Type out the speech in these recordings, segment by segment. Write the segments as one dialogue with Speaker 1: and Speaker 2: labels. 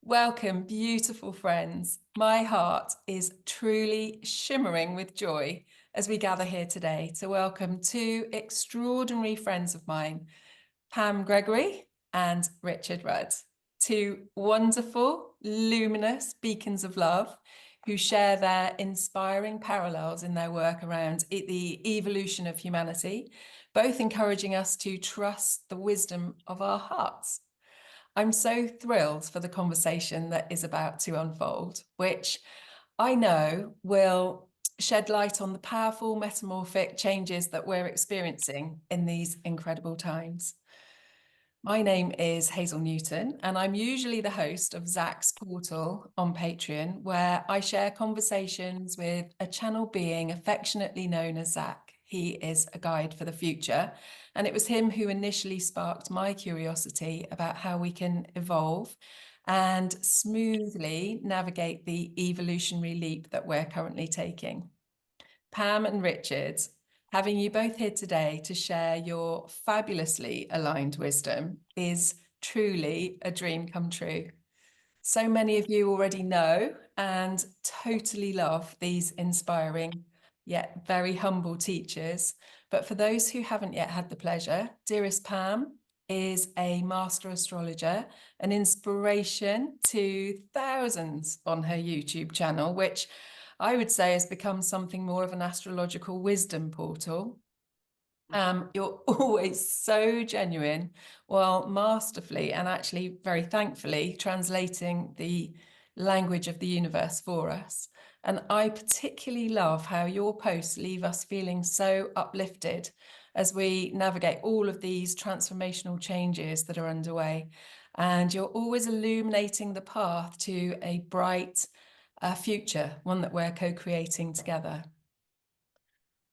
Speaker 1: Welcome, beautiful friends. My heart is truly shimmering with joy as we gather here today to welcome two extraordinary friends of mine, Pam Gregory and Richard Rudd, two wonderful, luminous beacons of love who share their inspiring parallels in their work around the evolution of humanity, both encouraging us to trust the wisdom of our hearts. I'm so thrilled for the conversation that is about to unfold, which I know will shed light on the powerful metamorphic changes that we're experiencing in these incredible times. My name is Hazel Newton, and I'm usually the host of Zach's Portal on Patreon, where I share conversations with a channel being affectionately known as Zach. He is a guide for the future, and it was him who initially sparked my curiosity about how we can evolve and smoothly navigate the evolutionary leap that we're currently taking. Pam and Richard, having you both here today to share your fabulously aligned wisdom is truly a dream come true. So many of you already know and totally love these inspiring yet very humble teachers. But for those who haven't yet had the pleasure, dearest Pam is a master astrologer, an inspiration to thousands on her YouTube channel, which I would say has become something more of an astrological wisdom portal. You're always so genuine, while masterfully and actually very thankfully translating the language of the universe for us. And I particularly love how your posts leave us feeling so uplifted as we navigate all of these transformational changes that are underway. And you're always illuminating the path to a bright future, one that we're co-creating together.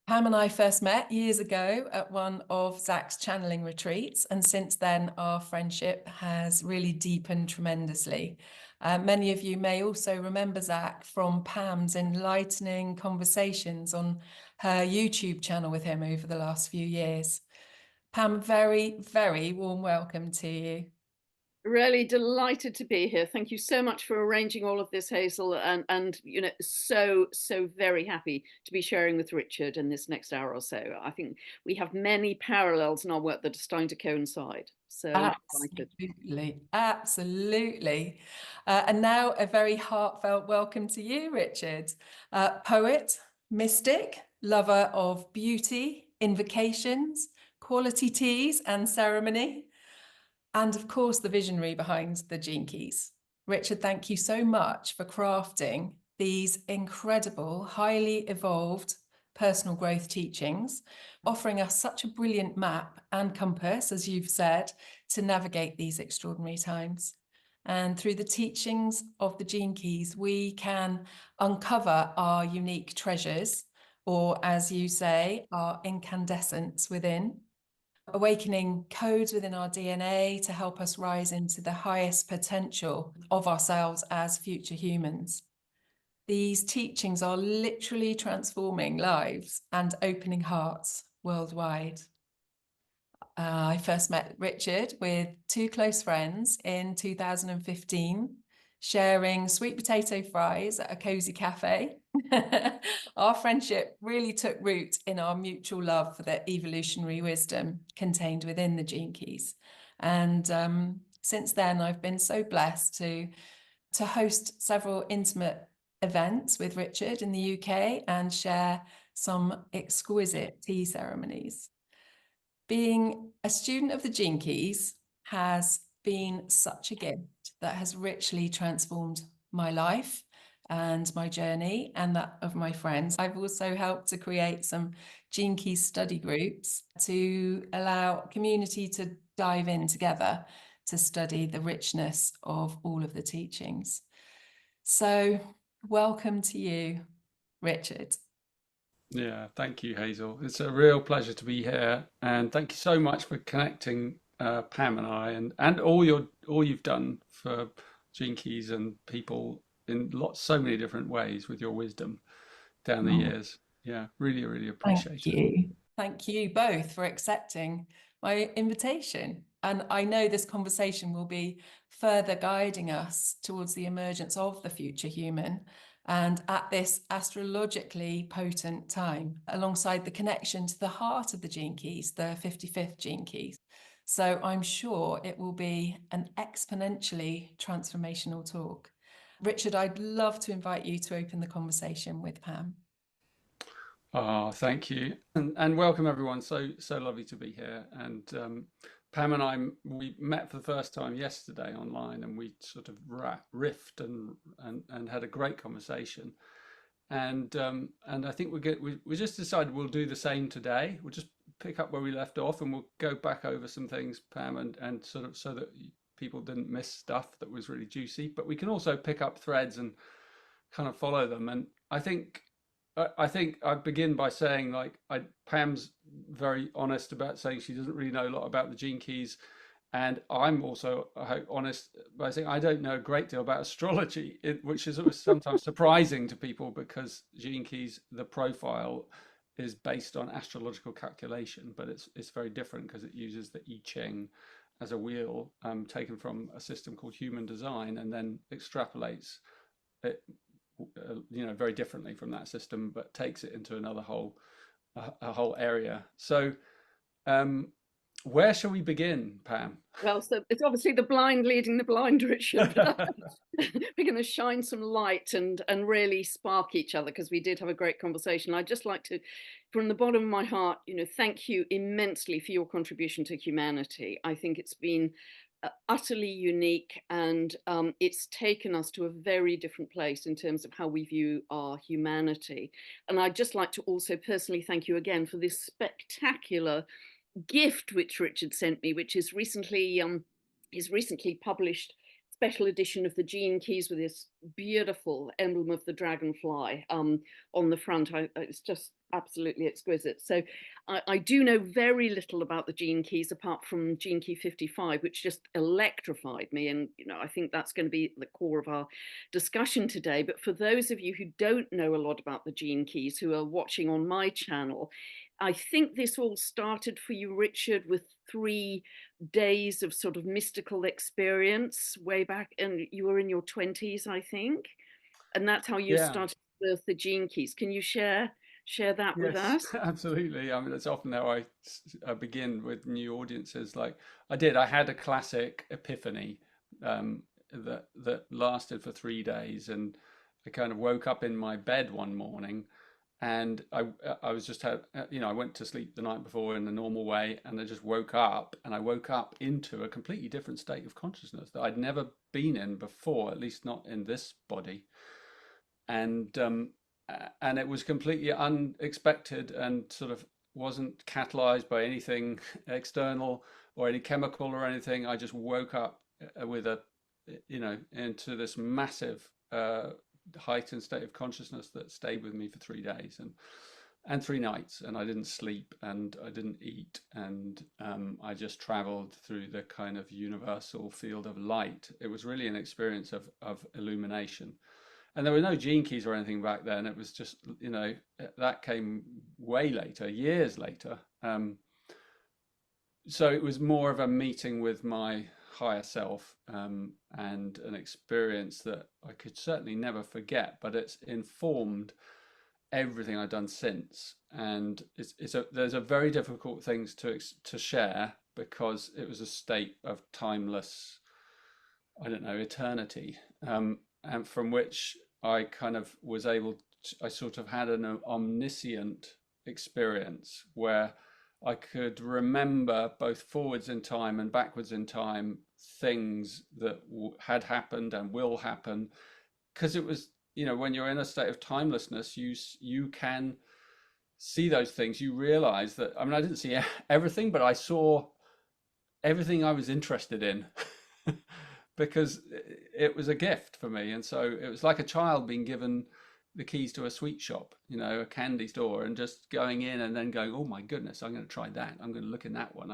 Speaker 1: Pam and I first met years ago at one of Zach's channeling retreats, and since then our friendship has really deepened tremendously. Many of you may also remember Zach from Pam's enlightening conversations on her YouTube channel with him over the last few years. Pam, very, very warm welcome to you.
Speaker 2: Really delighted to be here. Thank you so much for arranging all of this, Hazel, and so very happy to be sharing with Richard in this next hour or so. I think we have many parallels in our work that are starting to coincide. So delighted.
Speaker 1: Absolutely, absolutely. And now a very heartfelt welcome to you, Richard. Poet, mystic, lover of beauty, invocations, quality teas and ceremony, and of course the visionary behind the Gene Keys. Richard, thank you so much for crafting these incredible, highly evolved personal growth teachings, offering us such a brilliant map and compass, as you've said, to navigate these extraordinary times. And through the teachings of the Gene Keys, we can uncover our unique treasures, or as you say, our incandescence within, awakening codes within our DNA to help us rise into the highest potential of ourselves as future humans. These teachings are literally transforming lives and opening hearts worldwide. I first met Richard with two close friends in 2015, sharing sweet potato fries at a cozy cafe. Our friendship really took root in our mutual love for the evolutionary wisdom contained within the Gene Keys. And since then, I've been so blessed to host several intimate events with Richard in the UK and share some exquisite tea ceremonies. Being a student of the Gene Keys has been such a gift that has richly transformed my life and my journey and that of my friends. I've also helped to create some Gene Keys study groups to allow community to dive in together to study the richness of all of the teachings. So welcome to you, Richard.
Speaker 3: Yeah, thank you, Hazel. It's a real pleasure to be here, and thank you so much for connecting Pam and I, and all you've done for Gene Keys and people in so many different ways with your wisdom down the
Speaker 1: Oh,
Speaker 3: years. Yeah, really
Speaker 1: thank
Speaker 3: appreciate it.
Speaker 1: you. Thank you both for accepting my invitation. And I know this conversation will be further guiding us towards the emergence of the future human. And at this astrologically potent time, alongside the connection to the heart of the gene keys, the 55th gene keys. So I'm sure it will be an exponentially transformational talk. Richard, I'd love to invite you to open the conversation with Pam.
Speaker 3: Oh, thank you, and welcome everyone. So lovely to be here. And Pam and I, we met for the first time yesterday online, and we sort of riffed and had a great conversation. And I think we just decided we'll do the same today. We'll just pick up where we left off, and we'll go back over some things, Pam, and sort of so that people didn't miss stuff that was really juicy. But we can also pick up threads and kind of follow them. And I think I'd begin by saying, like, Pam's very honest about saying she doesn't really know a lot about the gene keys, and I'm also, I hope, honest by saying I don't know a great deal about astrology, which is sometimes surprising to people, because gene keys, the profile is based on astrological calculation, but it's very different because it uses the I Ching as a wheel, taken from a system called human design, and then extrapolates it, very differently from that system, but takes it into another a whole area. So where shall we begin, Pam?
Speaker 2: Well, so it's obviously the blind leading the blind, Richard. We're going to shine some light and really spark each other, because we did have a great conversation. I'd just like to, from the bottom of my heart, thank you immensely for your contribution to humanity. I think it's been utterly unique, and it's taken us to a very different place in terms of how we view our humanity. And I'd just like to also personally thank you again for this spectacular gift which Richard sent me, which is recently published special edition of the gene keys with this beautiful emblem of the dragonfly on the front. It's just absolutely exquisite. So I do know very little about the gene keys apart from gene key 55, which just electrified me. And, I think that's going to be the core of our discussion today. But for those of you who don't know a lot about the gene keys, who are watching on my channel, I think this all started for you, Richard, with 3 days of sort of mystical experience way back, and you were in your 20s, I think. And that's how you started with the gene keys. Can you share that with us?
Speaker 3: Absolutely. I mean, that's often how I begin with new audiences. Like I had a classic epiphany that lasted for 3 days, and I kind of woke up in my bed one morning, and I was just I went to sleep the night before in the normal way, and I just woke up, and I woke up into a completely different state of consciousness that I'd never been in before, at least not in this body. And it was completely unexpected, and sort of wasn't catalyzed by anything external or any chemical or anything. I just woke up with into this massive heightened state of consciousness that stayed with me for 3 days and 3 nights, and I didn't sleep and I didn't eat, and I just traveled through the kind of universal field of light. It was really an experience of illumination. And there were no gene keys or anything back then. It was just, that came way later, years later. So it was more of a meeting with my higher self, and an experience that I could certainly never forget, but it's informed everything I've done since. And there's a very difficult things to share, because it was a state of timeless, I don't know, eternity. And from which I kind of was able to, I sort of had an omniscient experience where I could remember both forwards in time and backwards in time things that had happened and will happen, because it was, when you're in a state of timelessness, you can see those things. You realize that, I mean, I didn't see everything, but I saw everything I was interested in. Because it was a gift for me. And so it was like a child being given the keys to a sweet shop, a candy store, and just going in and then going, oh my goodness, I'm going to try that. I'm going to look in that one.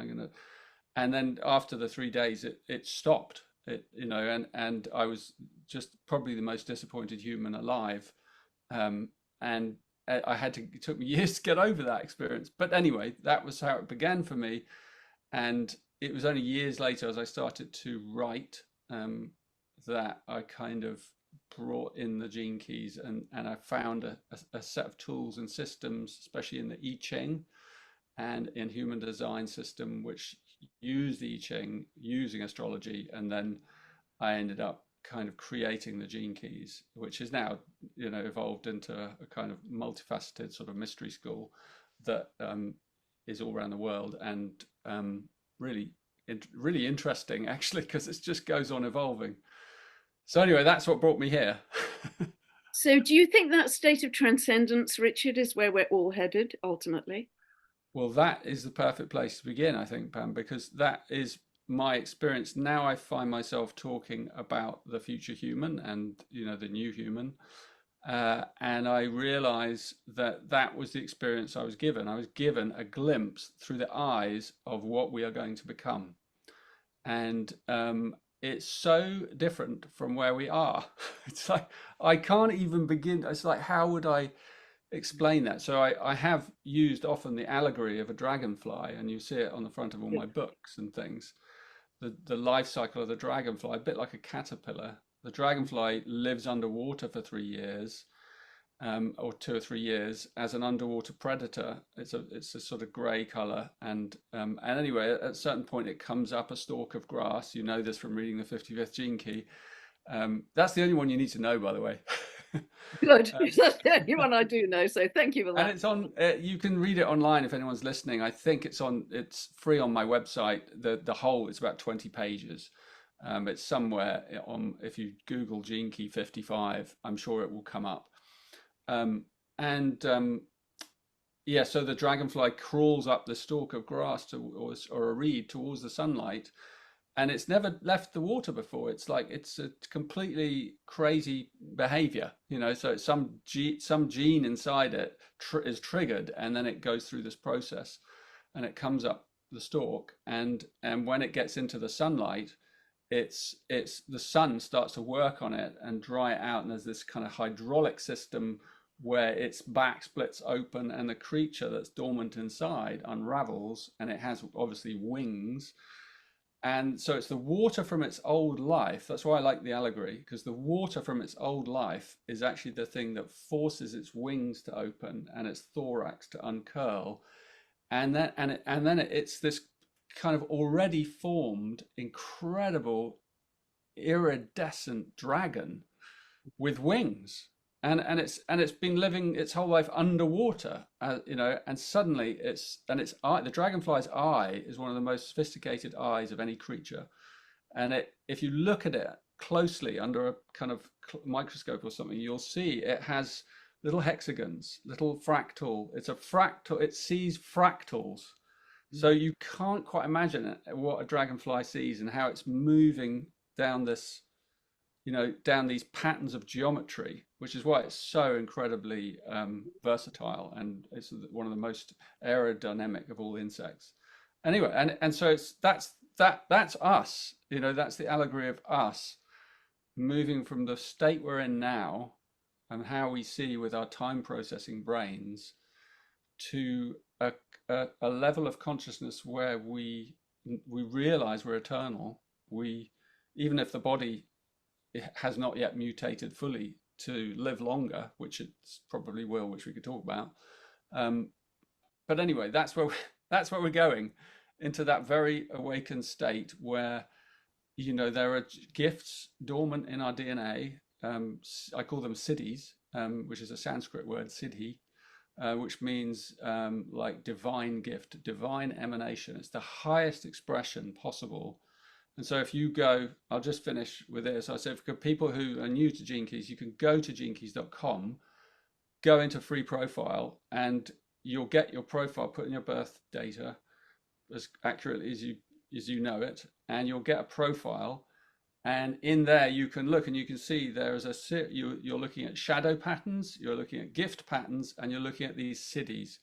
Speaker 3: And then after the 3 days, it stopped, and I was just probably the most disappointed human alive. And it took me years to get over that experience. But anyway, that was how it began for me. And it was only years later, as I started to write, that I kind of brought in the gene keys, and I found a set of tools and systems, especially in the I Ching and in human design system, which use the I Ching using astrology. And then I ended up kind of creating the gene keys, which is now, you know, evolved into a kind of multifaceted sort of mystery school that is all around the world, and really, really interesting actually, because it just goes on evolving. So anyway, that's what brought me here.
Speaker 2: So do you think that state of transcendence, Richard, is where we're all headed ultimately?
Speaker 3: Well, that is the perfect place to begin, I think, Pam, because that is my experience. Now I find myself talking about the future human and, you know, the new human. And I realize that that was the experience I was given. I was given a glimpse through the eyes of what we are going to become. And it's so different from where we are. It's like, I can't even begin. It's like, how would I explain that? So I have used often the allegory of a dragonfly, and you see it on the front of all my books and things. The life cycle of the dragonfly, a bit like a caterpillar. The dragonfly lives underwater for 3 years, or 2 or 3 years, as an underwater predator. It's a sort of grey colour, and anyway, at a certain point, it comes up a stalk of grass. You know this from reading the 55th gene key. That's the only one you need to know, by the way.
Speaker 2: Good. That's the only one I do know. So thank you for that.
Speaker 3: And it's on. You can read it online if anyone's listening. I think it's on. It's free on my website. The whole. It's about 20 pages. It's somewhere on. If you Google Gene Key 55, I'm sure it will come up. Yeah. So the dragonfly crawls up the stalk of grass or a reed towards the sunlight, and it's never left the water before. It's like it's a completely crazy behavior, you know. So it's some gene inside it is triggered, and then it goes through this process, and it comes up the stalk, and when it gets into the sunlight, it's the sun starts to work on it and dry it out, and there's this kind of hydraulic system where its back splits open, and the creature that's dormant inside unravels, and it has obviously wings. And so it's the water from its old life. That's why I like the allegory, because the water from its old life is actually the thing that forces its wings to open and its thorax to uncurl. And then it's this kind of already formed, incredible, iridescent dragon with wings. And it's been living its whole life underwater, you know, and suddenly its eye, the dragonfly's eye, is one of the most sophisticated eyes of any creature. And if you look at it closely under a kind of microscope or something, you'll see it has little hexagons, little fractal. It's a fractal. It sees fractals. So you can't quite imagine what a dragonfly sees and how it's moving down this, you know, down these patterns of geometry, which is why it's so incredibly versatile, and it's one of the most aerodynamic of all insects. Anyway, and so that's us, you know, that's the allegory of us moving from the state we're in now and how we see with our time processing brains to a level of consciousness where we realize we're eternal. Even if the body, it has not yet mutated fully to live longer, which it probably will, which we could talk about. But anyway, that's where we're going, into that very awakened state where, you know, there are gifts dormant in our DNA. I call them siddhis, which is a Sanskrit word, siddhi, which means like divine gift, divine emanation. It's the highest expression possible. And so if you go, I'll just finish with this. I said, for people who are new to Gene Keys, you can go to genekeys.com, go into free profile, and you'll get your profile, put in your birth data as accurately as you know it, and you'll get a profile. And in there you can look, and you can see there is you're looking at shadow patterns, you're looking at gift patterns, and you're looking at these siddhis.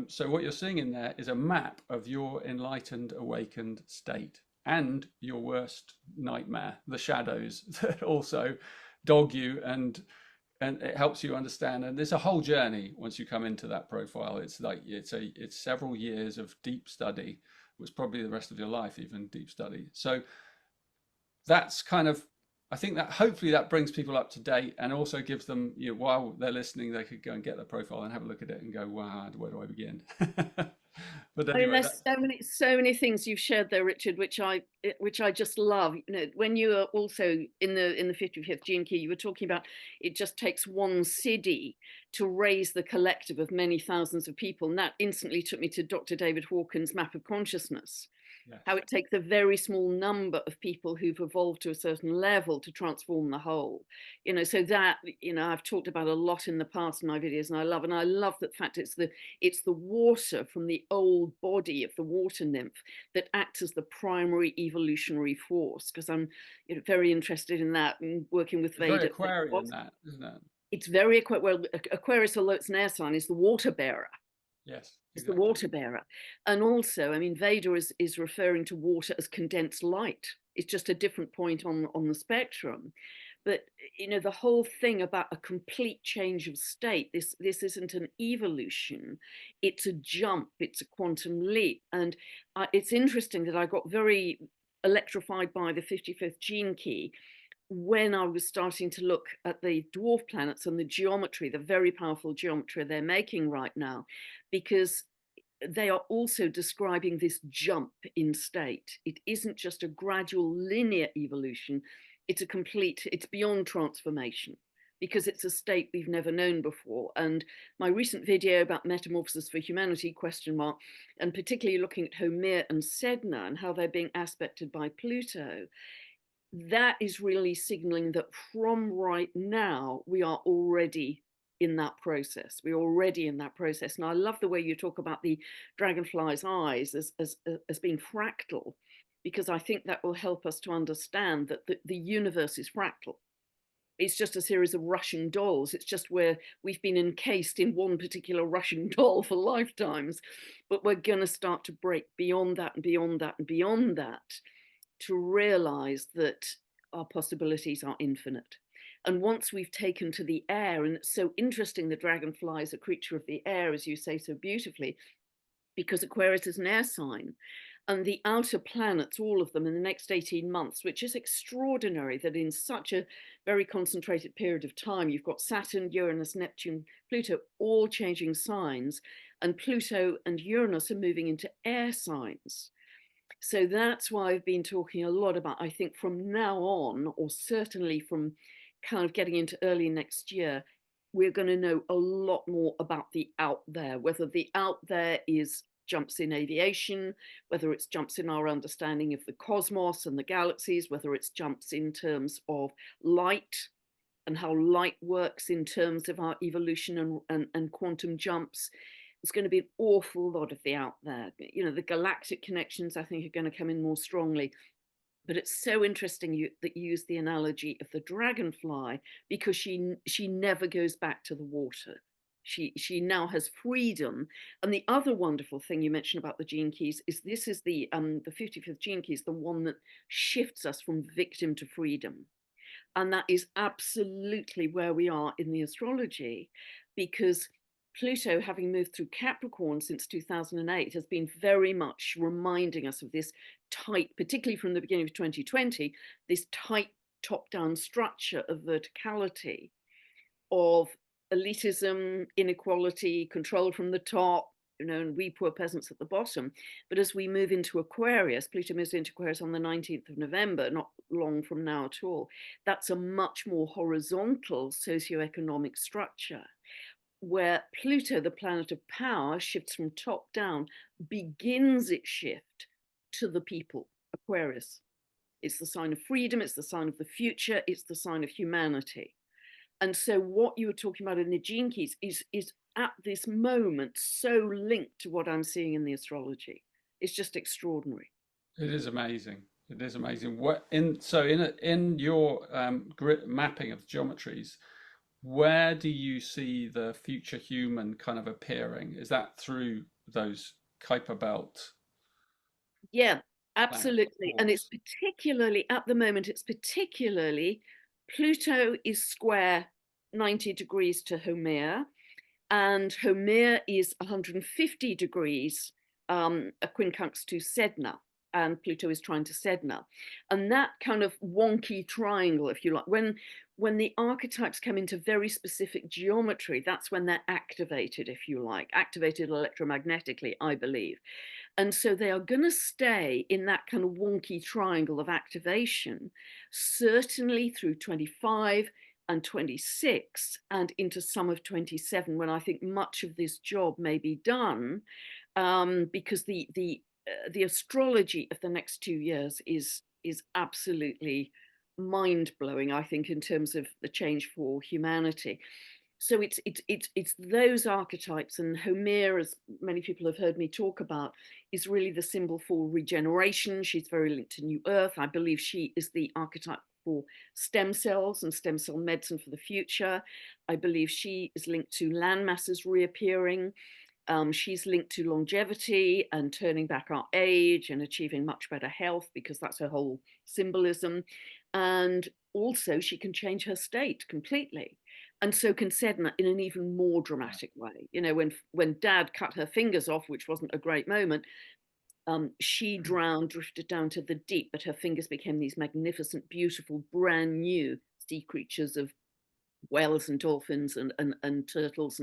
Speaker 3: So what you're seeing in there is a map of your enlightened, awakened state, and your worst nightmare, the shadows that also dog you, and it helps you understand. And there's a whole journey once you come into that profile. It's like it's several years of deep study was probably the rest of your life, even deep study. So that's kind of, I think that hopefully that brings people up to date, and also gives them, you know, while they're listening, they could go and get their profile and have a look at it and go, wow, where do I begin? But
Speaker 2: I mean,
Speaker 3: anyway,
Speaker 2: there's so many things you've shared there, Richard, which I just love. You know, when you are also in the 55th gene key, you were talking about it just takes one city to raise the collective of many thousands of people, and that instantly took me to Dr. David Hawkins' map of consciousness.
Speaker 3: yes.
Speaker 2: How it takes a very small number of people who've evolved to a certain level to transform the whole. You know, so that, you know, I've talked about a lot in the past in my videos, and I love that fact it's the water from the old body of the water nymph that acts as the primary evolutionary force, because I'm, you know, very interested in that and working with
Speaker 3: It's very
Speaker 2: Veda.
Speaker 3: Aquarian, that, isn't it?
Speaker 2: It's very well, Aquarius, although it's an air sign, is the water bearer.
Speaker 3: Yes,
Speaker 2: It's the
Speaker 3: exactly.
Speaker 2: water bearer. And also, I mean, Veda is referring to water as condensed light. It's just a different point on the spectrum. But, you know, the whole thing about a complete change of state, this isn't an evolution, it's a jump, it's a quantum leap. And it's interesting that I got very electrified by the 55th gene key when I was starting to look at the dwarf planets and the geometry, the very powerful geometry they're making right now, because they are also describing this jump in state. It isn't just a gradual linear evolution, it's beyond transformation, because it's a state we've never known before. And my recent video about metamorphosis for humanity, ? And particularly looking at Homer and Sedna and how they're being aspected by Pluto, that is really signaling that from right now, we are already in that process. We're already in that process. And I love the way you talk about the dragonfly's eyes as being fractal, because I think that will help us to understand that the universe is fractal. It's just a series of Russian dolls. It's just where we've been encased in one particular Russian doll for lifetimes. But we're going to start to break beyond that and beyond that and beyond that, to realize that our possibilities are infinite. And once we've taken to the air, and it's so interesting, the dragonfly is a creature of the air, as you say so beautifully, because Aquarius is an air sign. And the outer planets, all of them in the next 18 months, which is extraordinary that in such a very concentrated period of time, you've got Saturn, Uranus, Neptune, Pluto, all changing signs, and Pluto and Uranus are moving into air signs. So that's why I've been talking a lot about, I think from now on, or certainly from kind of getting into early next year, we're going to know a lot more about the out there, whether the out there is jumps in aviation, whether it's jumps in our understanding of the cosmos and the galaxies, whether it's jumps in terms of light and how light works in terms of our evolution and quantum jumps. There's going to be an awful lot of the out there. You know, the galactic connections, I think, are going to come in more strongly. But it's so interesting that you use the analogy of the dragonfly, because she never goes back to the water. She now has freedom. And the other wonderful thing you mentioned about the gene keys is this is the 55th gene key is the one that shifts us from victim to freedom. And that is absolutely where we are in the astrology, because Pluto, having moved through Capricorn since 2008, has been very much reminding us of this tight, particularly from the beginning of 2020, this tight top-down structure of verticality, of elitism, inequality, control from the top, you know, and we poor peasants at the bottom. But as we move into Aquarius, Pluto moves into Aquarius on the 19th of November, not long from now at all. That's a much more horizontal socioeconomic structure, where Pluto, the planet of power, shifts from top down, begins its shift to the people, Aquarius. It's the sign of freedom, it's the sign of the future, it's the sign of humanity. And so what you were talking about in the gene keys is at this moment so linked to what I'm seeing in the astrology. It's just extraordinary.
Speaker 3: It is amazing. It is amazing. In your grid mapping of geometries, where do you see the future human kind of appearing? Is that through those Kuiper belt?
Speaker 2: Yeah, absolutely. And it's particularly, at the moment, Pluto is square 90 degrees to Homer, and Homer is 150 degrees a quincunx to Sedna, and Pluto is trying to Sedna. And that kind of wonky triangle, if you like, when the archetypes come into very specific geometry, that's when they're activated, if you like, activated electromagnetically, I believe. And so they are going to stay in that kind of wonky triangle of activation, certainly through 25 and 26 and into some of 27, when I think much of this job may be done, because the astrology of the next 2 years is absolutely mind-blowing, I think, in terms of the change for humanity. So it's those archetypes, and Homer, as many people have heard me talk about, is really the symbol for regeneration. She's very linked to New Earth. I believe she is the archetype for stem cells and stem cell medicine for the future. I believe she is linked to land masses reappearing. She's linked to longevity and turning back our age and achieving much better health, because that's her whole symbolism. And also she can change her state completely. And so can Sedna in an even more dramatic way. You know, when Dad cut her fingers off, which wasn't a great moment, she drowned, drifted down to the deep, but her fingers became these magnificent, beautiful, brand new sea creatures of whales and dolphins and turtles.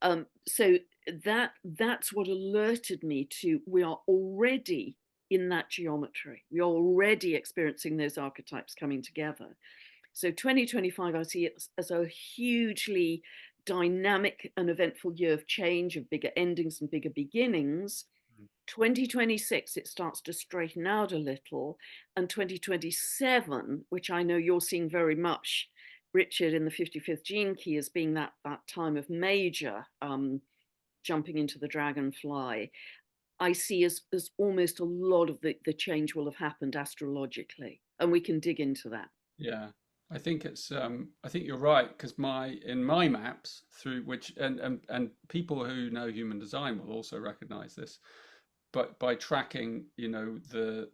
Speaker 2: And so that's what alerted me to, we are already in that geometry. We are already experiencing those archetypes coming together. So 2025, I see it as a hugely dynamic and eventful year of change, of bigger endings and bigger beginnings. 2026, it starts to straighten out a little. And 2027, which I know you're seeing very much, Richard, in the 55th gene key, as being that time of major jumping into the dragonfly, I see as almost a lot of the change will have happened astrologically. And we can dig into that.
Speaker 3: Yeah, I think it's I think you're right, because in my maps, through which and people who know human design will also recognize this, but by tracking, you know, the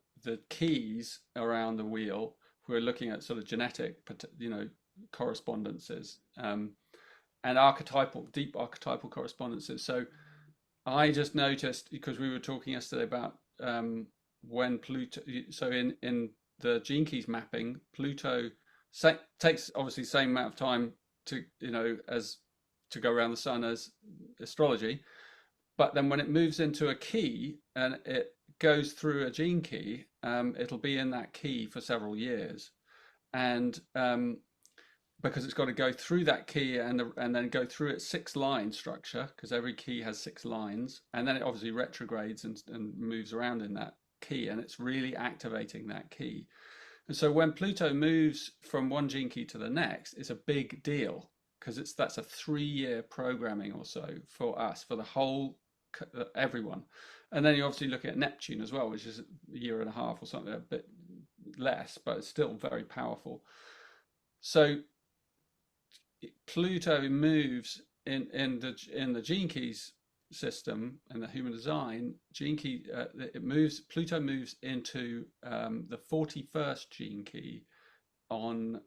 Speaker 3: keys around the wheel, we're looking at sort of genetic, you know, correspondences, and deep archetypal correspondences. So I just noticed, because we were talking yesterday about when Pluto, so in the gene keys mapping, Pluto takes obviously the same amount of time to, you know, as to go around the sun as astrology, but then when it moves into a key and it goes through a gene key, it'll be in that key for several years, and because it's got to go through that key and then go through its 6-line structure, because every key has 6 lines, and then it obviously retrogrades and moves around in that key, and it's really activating that key. And so when Pluto moves from one gene key to the next, it's a big deal, because that's a 3-year programming or so for us, for the whole everyone. And then you're obviously looking at Neptune as well, which is a year and a half or something, a bit less, but it's still very powerful. So Pluto moves in the gene keys system and the human design gene key. Pluto moves into the 41st gene key on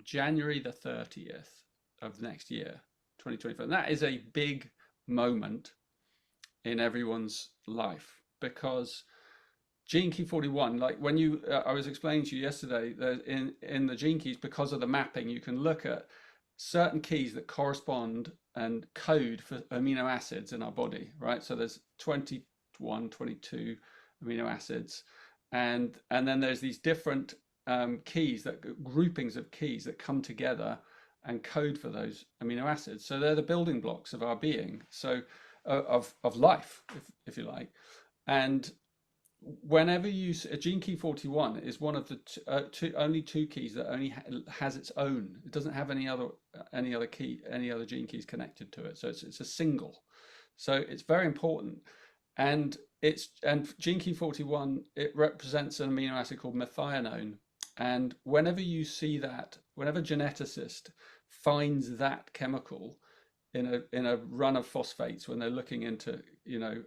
Speaker 3: January the 30th of next year, 2025. And that is a big moment in everyone's life, because gene key 41, like when you I was explaining to you yesterday that in the gene keys, because of the mapping, you can look at certain keys that correspond and code for amino acids in our body, right? So there's 21, 22 amino acids, and then there's these different keys, that groupings of keys that come together and code for those amino acids. So they're the building blocks of our being, so of life, if you like. And whenever you a gene key 41 is one of the only two keys that only has its own. It doesn't have any other gene keys connected to it. So it's a single. So it's very important. And gene key 41, it represents an amino acid called methionine. And whenever you see that, whenever a geneticist finds that chemical in a run of phosphates, when they're looking into, you know,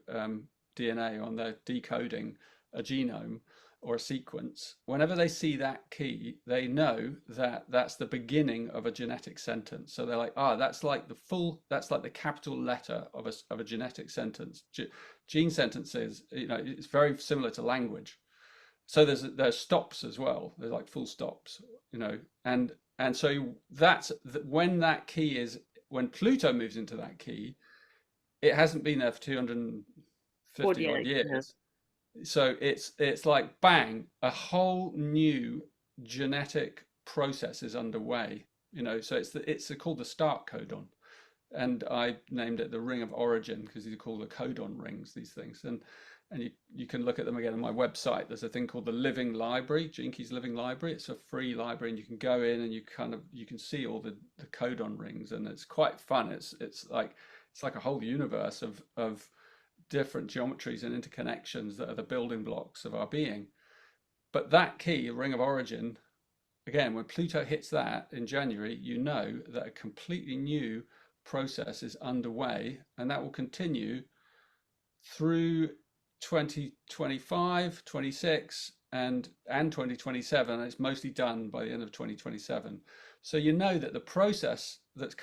Speaker 3: DNA, on their decoding a genome, or a sequence, whenever they see that key, they know that that's the beginning of a genetic sentence. So they're like, that's like the capital letter of a genetic sentence. Gene sentences, it's very similar to language. So there's stops as well. There's like full stops, and so that's when that key is, when Pluto moves into that key, it hasn't been there for 250 odd
Speaker 2: 48, yeah.
Speaker 3: years. So it's like bang, a whole new genetic process is underway. So it's called the start codon, and I named it the ring of origin because these are called the codon rings. These things, and you can look at them again on my website. There's a thing called the Living Library, Gene Keys Living Library. It's a free library, and you can go in and you can see all the codon rings, and it's quite fun. It's like a whole universe of different geometries and interconnections that are the building blocks of our being. But that key, ring of origin, again, when Pluto hits that in January, you know that a completely new process is underway, and that will continue through 2025, 26, and 2027. And it's mostly done by the end of 2027. So you know that the process that's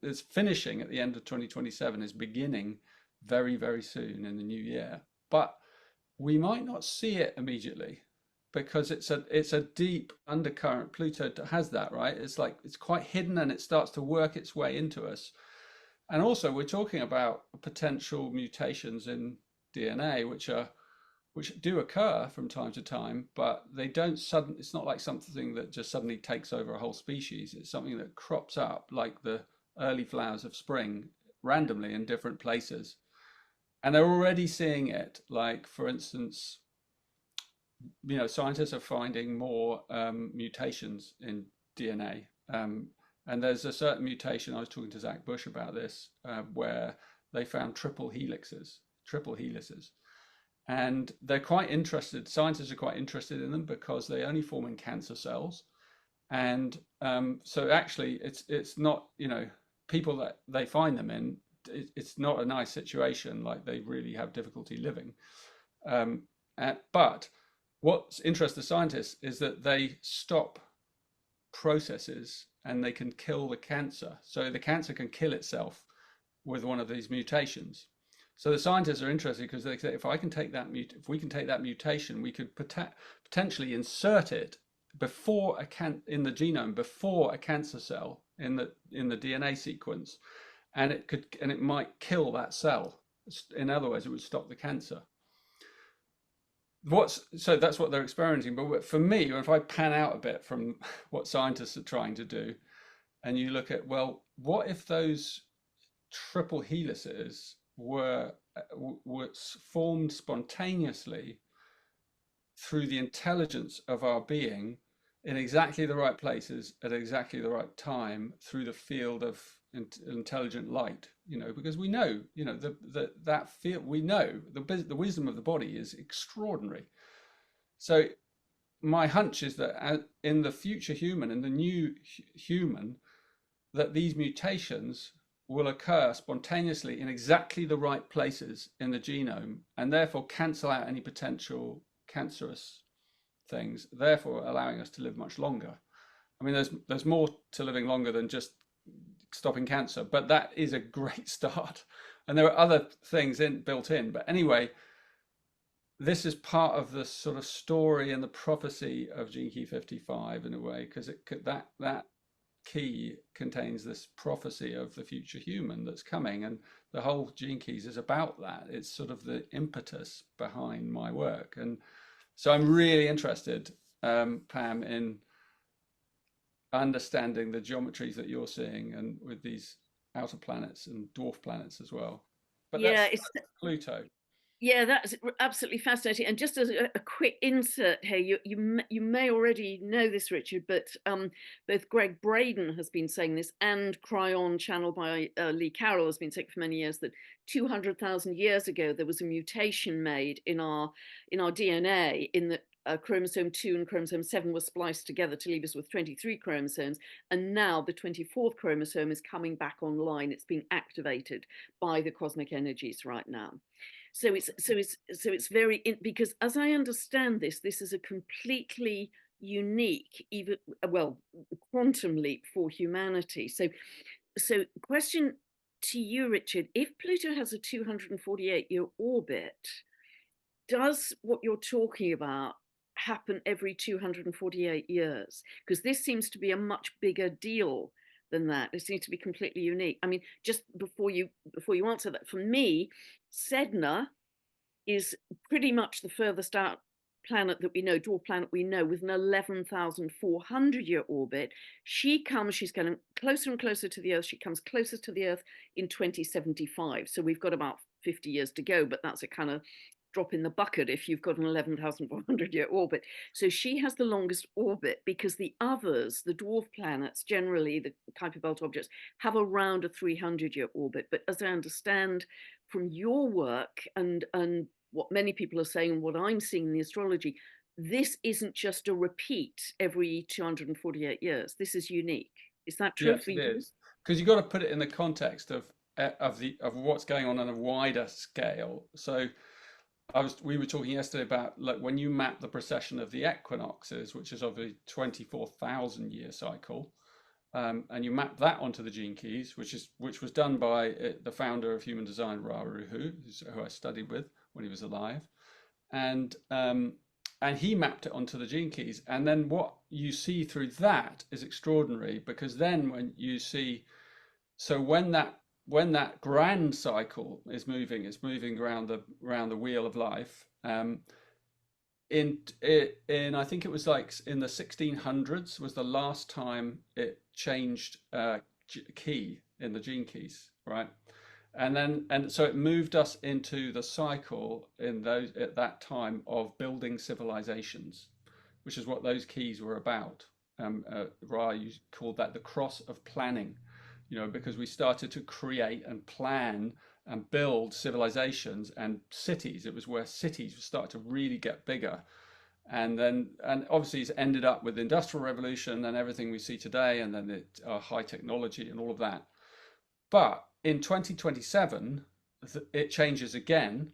Speaker 3: that's finishing at the end of 2027 is beginning very, very soon in the new year. But we might not see it immediately because it's a deep undercurrent. Pluto has that, right? It's like it's quite hidden, and it starts to work its way into us. And also we're talking about potential mutations in DNA, which do occur from time to time, but they don't it's not like something that just suddenly takes over a whole species. It's something that crops up like the early flowers of spring randomly in different places. And they're already seeing it. Like, for instance, scientists are finding more mutations in DNA. And there's a certain mutation, I was talking to Zach Bush about this, where they found triple helices. And they're quite interested, scientists are quite interested in them because they only form in cancer cells. And so actually it's not, people that they find them in, it's not a nice situation, like they really have difficulty living. But what's interesting to scientists is that they stop processes and they can kill the cancer. So the cancer can kill itself with one of these mutations. So the scientists are interested because they say, if we can take that mutation, we could potentially insert it in the genome before a cancer cell in the DNA sequence, and it might kill that cell. In other words, it would stop the cancer. So that's what they're experimenting. But for me, if I pan out a bit from what scientists are trying to do, and you look at, well, what if those triple helices were formed spontaneously through the intelligence of our being in exactly the right places at exactly the right time through the field of intelligent light, because we know, that field, we know the wisdom of the body is extraordinary. So my hunch is that in the future human, in the new human, that these mutations will occur spontaneously in exactly the right places in the genome, and therefore cancel out any potential cancerous things, therefore allowing us to live much longer. I mean, there's more to living longer than just stopping cancer, but that is a great start. And there are other things built in. But anyway, this is part of the sort of story and the prophecy of Gene Key 55 in a way, because that key contains this prophecy of the future human that's coming, and the whole Gene Keys is about that. It's sort of the impetus behind my work. And so I'm really interested, Pam, in understanding the geometries that you're seeing, and with these outer planets and dwarf planets as well. But
Speaker 2: yeah,
Speaker 3: that's Pluto.
Speaker 2: Yeah, that's absolutely fascinating. And just as a quick insert here, you may already know this, Richard, but both Greg Braden has been saying this, and Chiron, channeled by Lee Carroll, has been saying for many years that 200,000 years ago there was a mutation made in our DNA, in that chromosome 2 and chromosome 7 were spliced together to leave us with 23 chromosomes, and now the 24th chromosome is coming back online. It's being activated by the cosmic energies right now. it's very because as I understand this, this is a completely unique, even well, quantum leap for humanity. So question to you, Richard: if Pluto has a 248-year orbit, does what you're talking about happen every 248 years? Because this seems to be a much bigger deal than that. It seems to be completely unique. I mean, just before you answer that, for me, Sedna is pretty much the furthest out planet that we know, dwarf planet we know, with an 11,400-year orbit. She's getting closer and closer to the Earth. She comes closer to the Earth in 2075. So we've got about 50 years to go, but that's a kind of drop in the bucket if you've got an 11,400-year orbit. So she has the longest orbit, because the others, the dwarf planets, generally the Kuiper belt objects, have around a 300-year orbit. But as I understand from your work and what many people are saying and what I'm seeing in the astrology, this isn't just a repeat every 248 years. This is unique. Is that true?
Speaker 3: Yes, it is. Because you've got to put it in the context of what's going on a wider scale. So we were talking yesterday about, like, when you map the precession of the equinoxes, which is of a 24,000 year cycle, and you map that onto the gene keys, which was done by the founder of human design, Ra Uru Hu, who I studied with when he was alive, and he mapped it onto the gene keys. And then what you see through that is extraordinary, because then when you see, so when that grand cycle is moving, it's moving around the wheel of life. In I think it was like in the 1600s was the last time it changed key in the gene keys, right? And so it moved us into the cycle at that time of building civilizations, which is what those keys were about. Ra called that the cross of planning, because we started to create and plan and build civilizations and cities. It was where cities started to really get bigger. And obviously it's ended up with the Industrial Revolution and everything we see today, and then high technology and all of that. But in 2027, it changes again.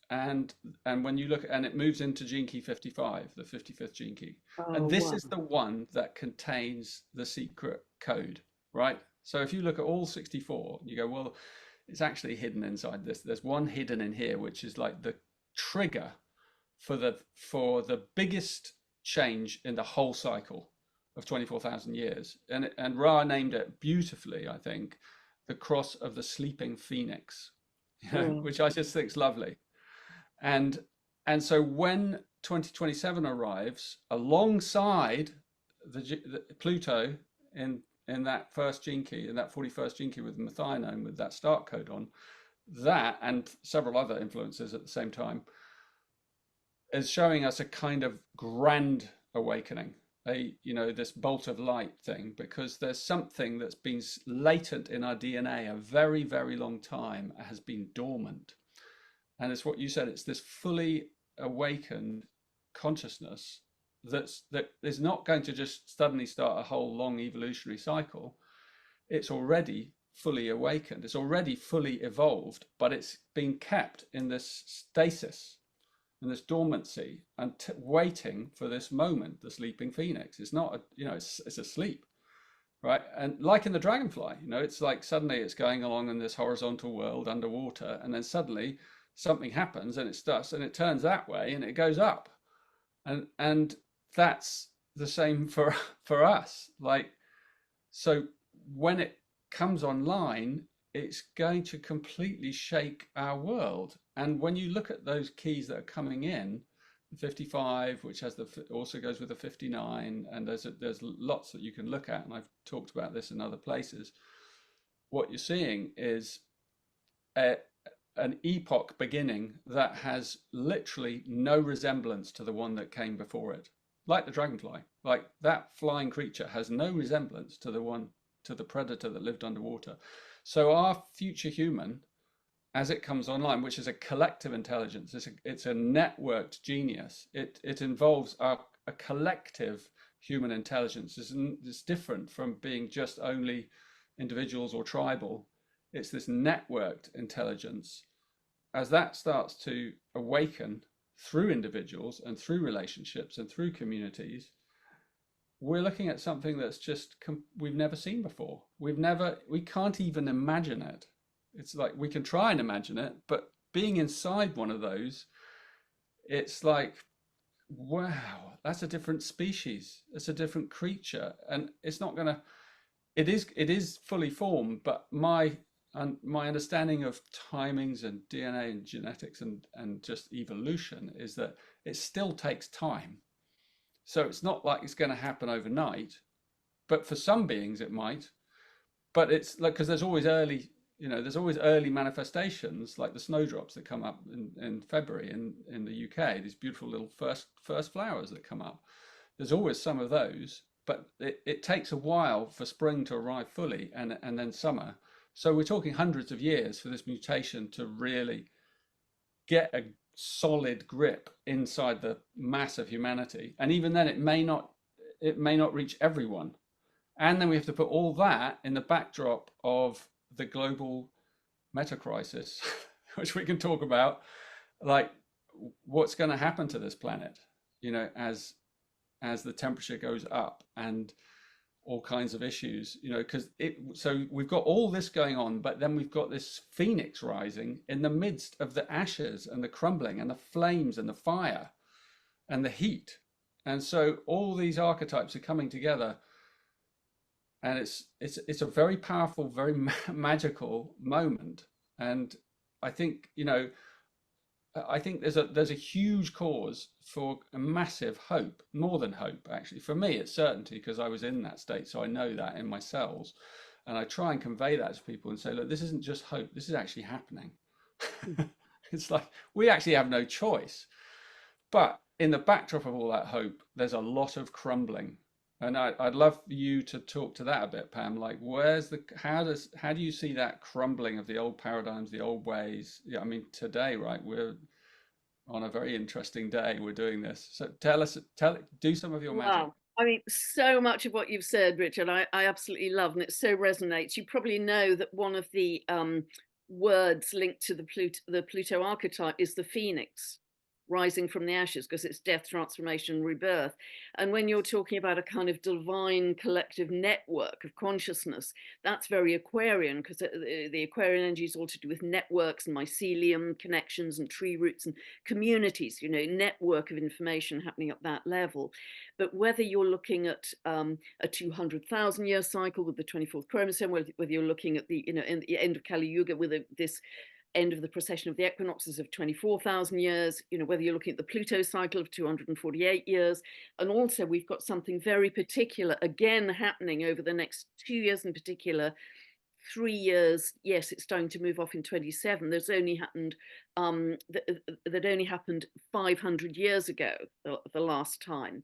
Speaker 3: And when you look, and it moves into gene key 55, the 55th gene key. And this is the one that contains the secret code, right? So if you look at all 64, you go, well, it's actually hidden inside this. There's one hidden in here, which is like the trigger for the biggest change in the whole cycle of 24,000 years. And Ra named it beautifully, I think, the cross of the sleeping phoenix, which I just think is lovely. And so when 2027 arrives, alongside the Pluto in that first gene key, in that 41st gene key with the methionine, with that start codon, that and several other influences at the same time, is showing us a kind of grand awakening, this bolt of light thing, because there's something that's been latent in our DNA a very, very long time, has been dormant. And it's what you said, it's this fully awakened consciousness that is not going to just suddenly start a whole long evolutionary cycle. It's already fully awakened, it's already fully evolved, but it's been kept in this stasis, in this dormancy, and waiting for this moment, the sleeping phoenix. It's not, it's asleep, right? And like in the dragonfly, it's like suddenly it's going along in this horizontal world underwater, and then suddenly something happens and it starts and it turns that way and it goes up, and that's the same for us. Like, so when it comes online, it's going to completely shake our world. And when you look at those keys that are coming in, the 55, which has also goes with the 59, and there's lots that you can look at, and I've talked about this in other places. What you're seeing is an epoch beginning that has literally no resemblance to the one that came before it. Like the dragonfly, like that flying creature has no resemblance to the predator that lived underwater. So our future human, as it comes online, which is a collective intelligence, it's a networked genius. It involves a collective human intelligence. It's different from being just only individuals or tribal. It's this networked intelligence, as that starts to awaken through individuals and through relationships and through communities, we're looking at something that's just we've never seen before. We can't even imagine it. It's like we can try and imagine it, but being inside one of those, it's like, wow, that's a different species. It's a different creature, and it's not gonna. It is fully formed, but my understanding of timings and DNA and genetics and just evolution is that it still takes time. So it's not like it's going to happen overnight, but for some beings it might. But it's like, because there's always early, there's always early manifestations, like the snowdrops that come up in February in the UK, these beautiful little first flowers that come up. There's always some of those, but it takes a while for spring to arrive fully, and then summer. So we're talking hundreds of years for this mutation to really get a solid grip inside the mass of humanity. And even then it may not reach everyone. And then we have to put all that in the backdrop of the global meta crisis, which we can talk about, like what's going to happen to this planet, as the temperature goes up, and all kinds of issues, because so we've got all this going on, but then we've got this phoenix rising in the midst of the ashes and the crumbling and the flames and the fire and the heat. And so all these archetypes are coming together, and it's a very powerful, very magical moment. And I think, there's a huge cause for a massive hope, more than hope, actually. For me, it's certainty, because I was in that state, so I know that in my cells. And I try and convey that to people and say, look, this isn't just hope, this is actually happening. It's like, we actually have no choice. But in the backdrop of all that hope, there's a lot of crumbling. And I'd love you to talk to that a bit, Pam. Like, how do you see that crumbling of the old paradigms, the old ways? Yeah, I mean, today, right, we're on a very interesting day. We're doing this. So do some of your magic.
Speaker 2: Wow. I mean, so much of what you've said, Richard, I absolutely love, and it so resonates. You probably know that one of the words linked to the Pluto archetype is the phoenix, rising from the ashes, because it's death, transformation, rebirth. And when you're talking about a kind of divine collective network of consciousness, that's very Aquarian, because the Aquarian energy is all to do with networks and mycelium connections and tree roots and communities, network of information happening at that level. But whether you're looking at a 200,000 year cycle with the 24th chromosome, whether you're looking at the in the end of Kali Yuga with this end of the precession of the equinoxes of 24,000 years, whether you're looking at the Pluto cycle of 248 years. And also we've got something very particular again happening over the next 2 years in particular, 3 years. Yes, it's starting to move off in 27. There's only happened, that only happened 500 years ago, the last time.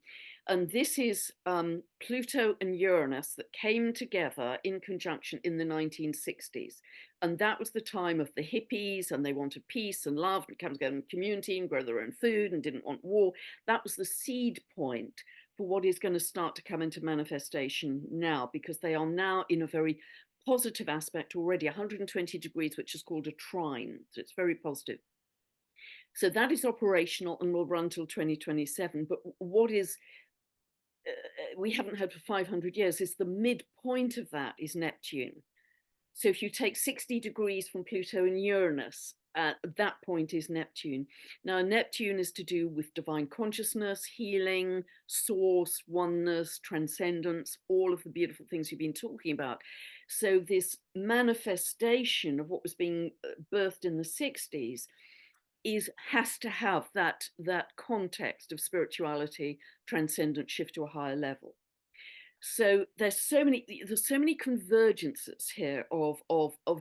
Speaker 2: And this is Pluto and Uranus that came together in conjunction in the 1960s. And that was the time of the hippies, and they wanted peace and love and come together in community and grow their own food and didn't want war. That was the seed point for what is going to start to come into manifestation now, because they are now in a very positive aspect already, 120 degrees, which is called a trine. So it's very positive. So that is operational and will run till 2027. But what is we haven't had for 500 years is the midpoint of that is Neptune. So if you take 60 degrees from Pluto and Uranus, that point is Neptune. Now, Neptune is to do with divine consciousness, healing, source, oneness, transcendence, all of the beautiful things you've been talking about. So this manifestation of what was being birthed in the 60s has to have that context of spirituality, transcendent, shift to a higher level. So there's so many convergences here of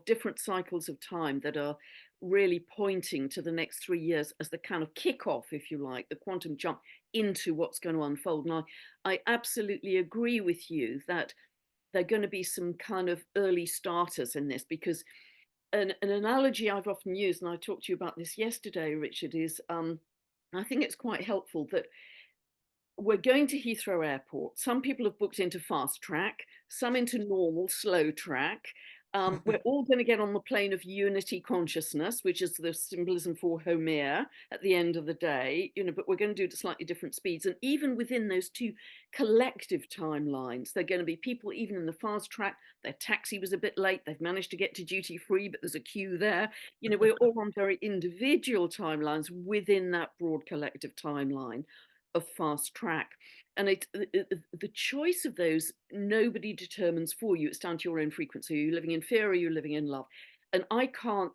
Speaker 2: different cycles of time that are really pointing to the next 3 years as the kind of kickoff, if you like, the quantum jump into what's going to unfold. And I absolutely agree with you that there are going to be some kind of early starters in this, because an analogy I've often used, and I talked to you about this yesterday, Richard, is I think it's quite helpful that we're going to Heathrow Airport. Some people have booked into fast track, some into normal, slow track. We're all going to get on the plane of unity consciousness, which is the symbolism for Homer at the end of the day, but we're going to do it at slightly different speeds. And even within those two collective timelines, there are going to be people, even in the fast track, their taxi was a bit late, they've managed to get to duty free, but there's a queue there. We're all on very individual timelines within that broad collective timeline of fast track. And the choice of those, nobody determines for you. It's down to your own frequency. Are you living in fear? Or are you living in love? And I can't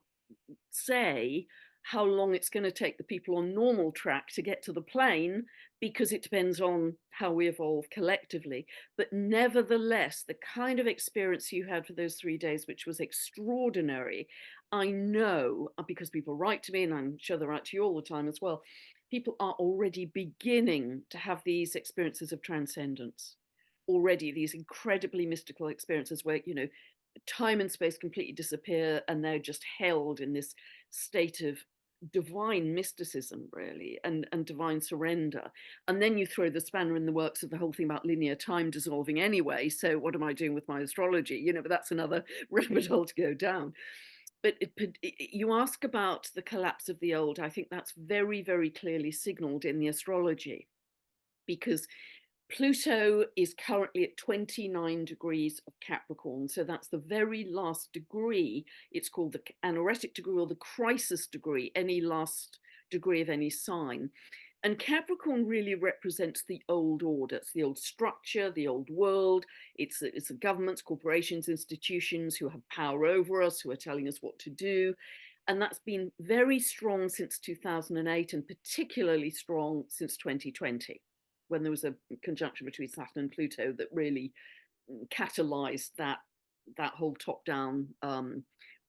Speaker 2: say how long it's going to take the people on normal track to get to the plane, because it depends on how we evolve collectively. But nevertheless, the kind of experience you had for those 3 days, which was extraordinary, I know, because people write to me, and I'm sure they write to you all the time as well, people are already beginning to have these experiences of transcendence already, these incredibly mystical experiences where, time and space completely disappear and they're just held in this state of divine mysticism, really, and divine surrender. And then you throw the spanner in the works of the whole thing about linear time dissolving anyway. So what am I doing with my astrology? But that's another rabbit hole to go down. But you ask about the collapse of the old. I think that's very, very clearly signaled in the astrology, because Pluto is currently at 29 degrees of Capricorn. So that's the very last degree. It's called the anoretic degree or the crisis degree, any last degree of any sign. And Capricorn really represents the old order. It's the old structure, the old world. It's the governments, corporations, institutions who have power over us, who are telling us what to do. And that's been very strong since 2008 and particularly strong since 2020, when there was a conjunction between Saturn and Pluto that really catalyzed that whole top-down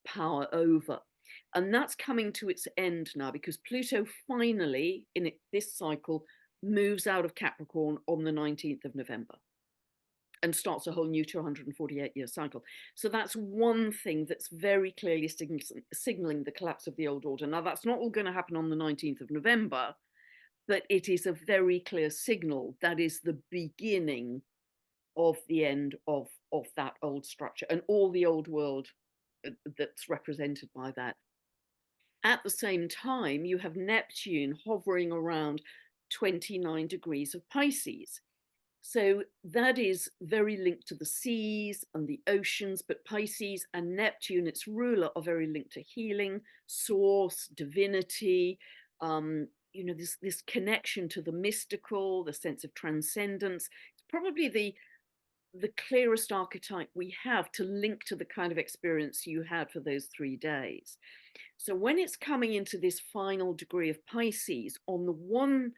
Speaker 2: power over. And that's coming to its end now, because Pluto finally, in this cycle, moves out of Capricorn on the 19th of November and starts a whole new 248-year cycle. So that's one thing that's very clearly signaling the collapse of the old order. Now, that's not all going to happen on the 19th of November, but it is a very clear signal that is the beginning of the end of that old structure and all the old world that's represented by that. At the same time, you have Neptune hovering around 29 degrees of Pisces. So that is very linked to the seas and the oceans, but Pisces and Neptune, its ruler, are very linked to healing, source, divinity, this connection to the mystical, the sense of transcendence. It's probably the clearest archetype we have to link to the kind of experience you had for those 3 days. So when it's coming into this final degree of Pisces, on the one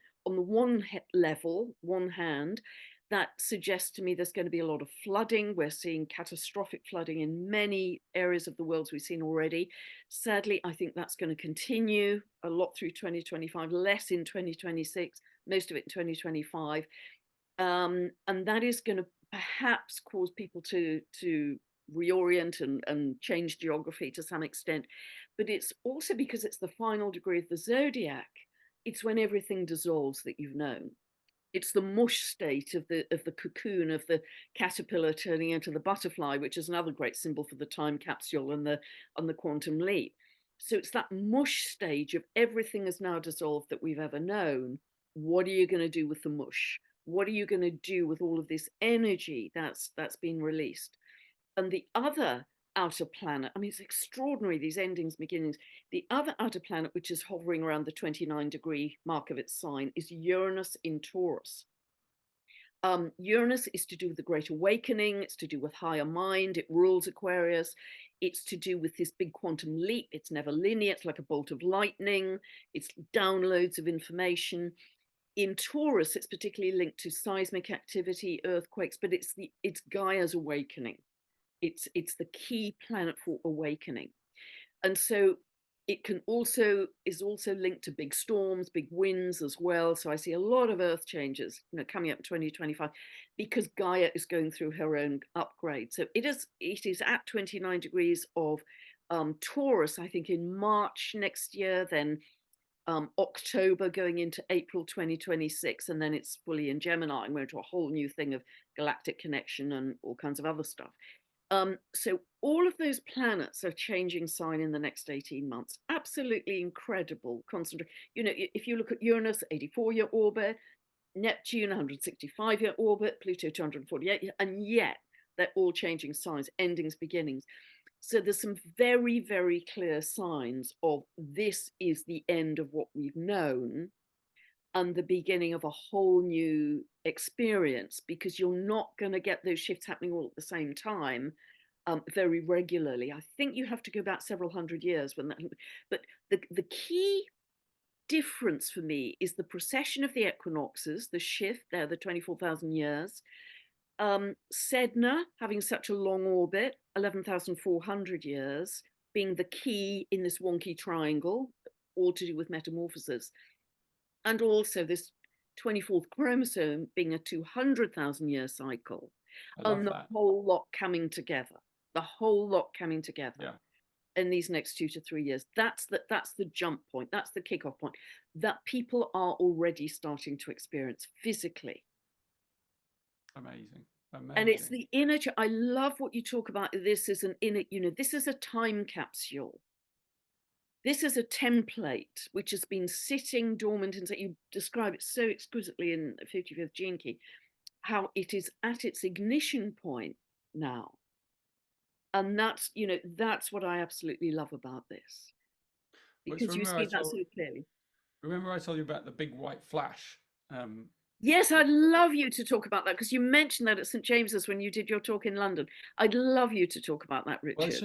Speaker 2: level, one hand, that suggests to me there's going to be a lot of flooding. We're seeing catastrophic flooding in many areas of the world we've seen already. Sadly, I think that's going to continue a lot through 2025, less in 2026, most of it in 2025. And that is going to perhaps cause people to reorient and change geography to some extent. But it's also because it's the final degree of the zodiac. It's when everything dissolves that you've known. It's the mush state of the cocoon of the caterpillar turning into the butterfly, which is another great symbol for the time capsule and the quantum leap. So it's that mush stage of everything is now dissolved that we've ever known. What are you going to do with the mush? What are you going to do with all of this energy that's been released? And the other outer planet, I mean, it's extraordinary, these endings, beginnings. The other outer planet, which is hovering around the 29-degree mark of its sign, is Uranus in Taurus. Uranus is to do with the Great Awakening. It's to do with higher mind. It rules Aquarius. It's to do with this big quantum leap. It's never linear. It's like a bolt of lightning. It's downloads of information. In Taurus, it's particularly linked to seismic activity, earthquakes, but it's Gaia's awakening. It's the key planet for awakening. And so it is also linked to big storms, big winds as well. So I see a lot of earth changes, coming up in 2025, because Gaia is going through her own upgrade. So it is at 29 degrees of Taurus, I think in March next year, then October going into April 2026, and then it's fully in Gemini, and we're into a whole new thing of galactic connection and all kinds of other stuff. So all of those planets are changing sign in the next 18 months. Absolutely incredible concentration. You know, if you look at Uranus, 84-year orbit, Neptune, 165-year orbit, Pluto, 248, and yet they're all changing signs, endings, beginnings. So there's some very, very clear signs of this is the end of what we've known and the beginning of a whole new experience, because you're not going to get those shifts happening all at the same time very regularly. I think you have to go back several hundred years when that, but the key difference for me is the precession of the equinoxes, the shift there, the 24,000 years. Sedna having such a long orbit, 11,400 years, being the key in this wonky triangle, all to do with metamorphosis. And also this 24th chromosome being a 200,000 year cycle.
Speaker 3: I love
Speaker 2: And the
Speaker 3: that.
Speaker 2: whole lot coming together, the whole lot coming together.
Speaker 3: Yeah.
Speaker 2: In these next 2 to 3 years. That's the jump point, that's the kickoff point that people are already starting to experience physically.
Speaker 3: Amazing. Amazing.
Speaker 2: And it's the inner, I love what you talk about. This is an inner, you know, this is a time capsule. This is a template which has been sitting dormant, and you describe it so exquisitely in 55th Gene Key, how it is at its ignition point now. And that's, you know, that's what I absolutely love about this, because you see that so clearly.
Speaker 3: Remember I told you about the big white flash?
Speaker 2: Yes, I'd love you to talk about that, because you mentioned that at St. James's when you did your talk in London. I'd love you to talk about that, Richard.
Speaker 3: Well, it's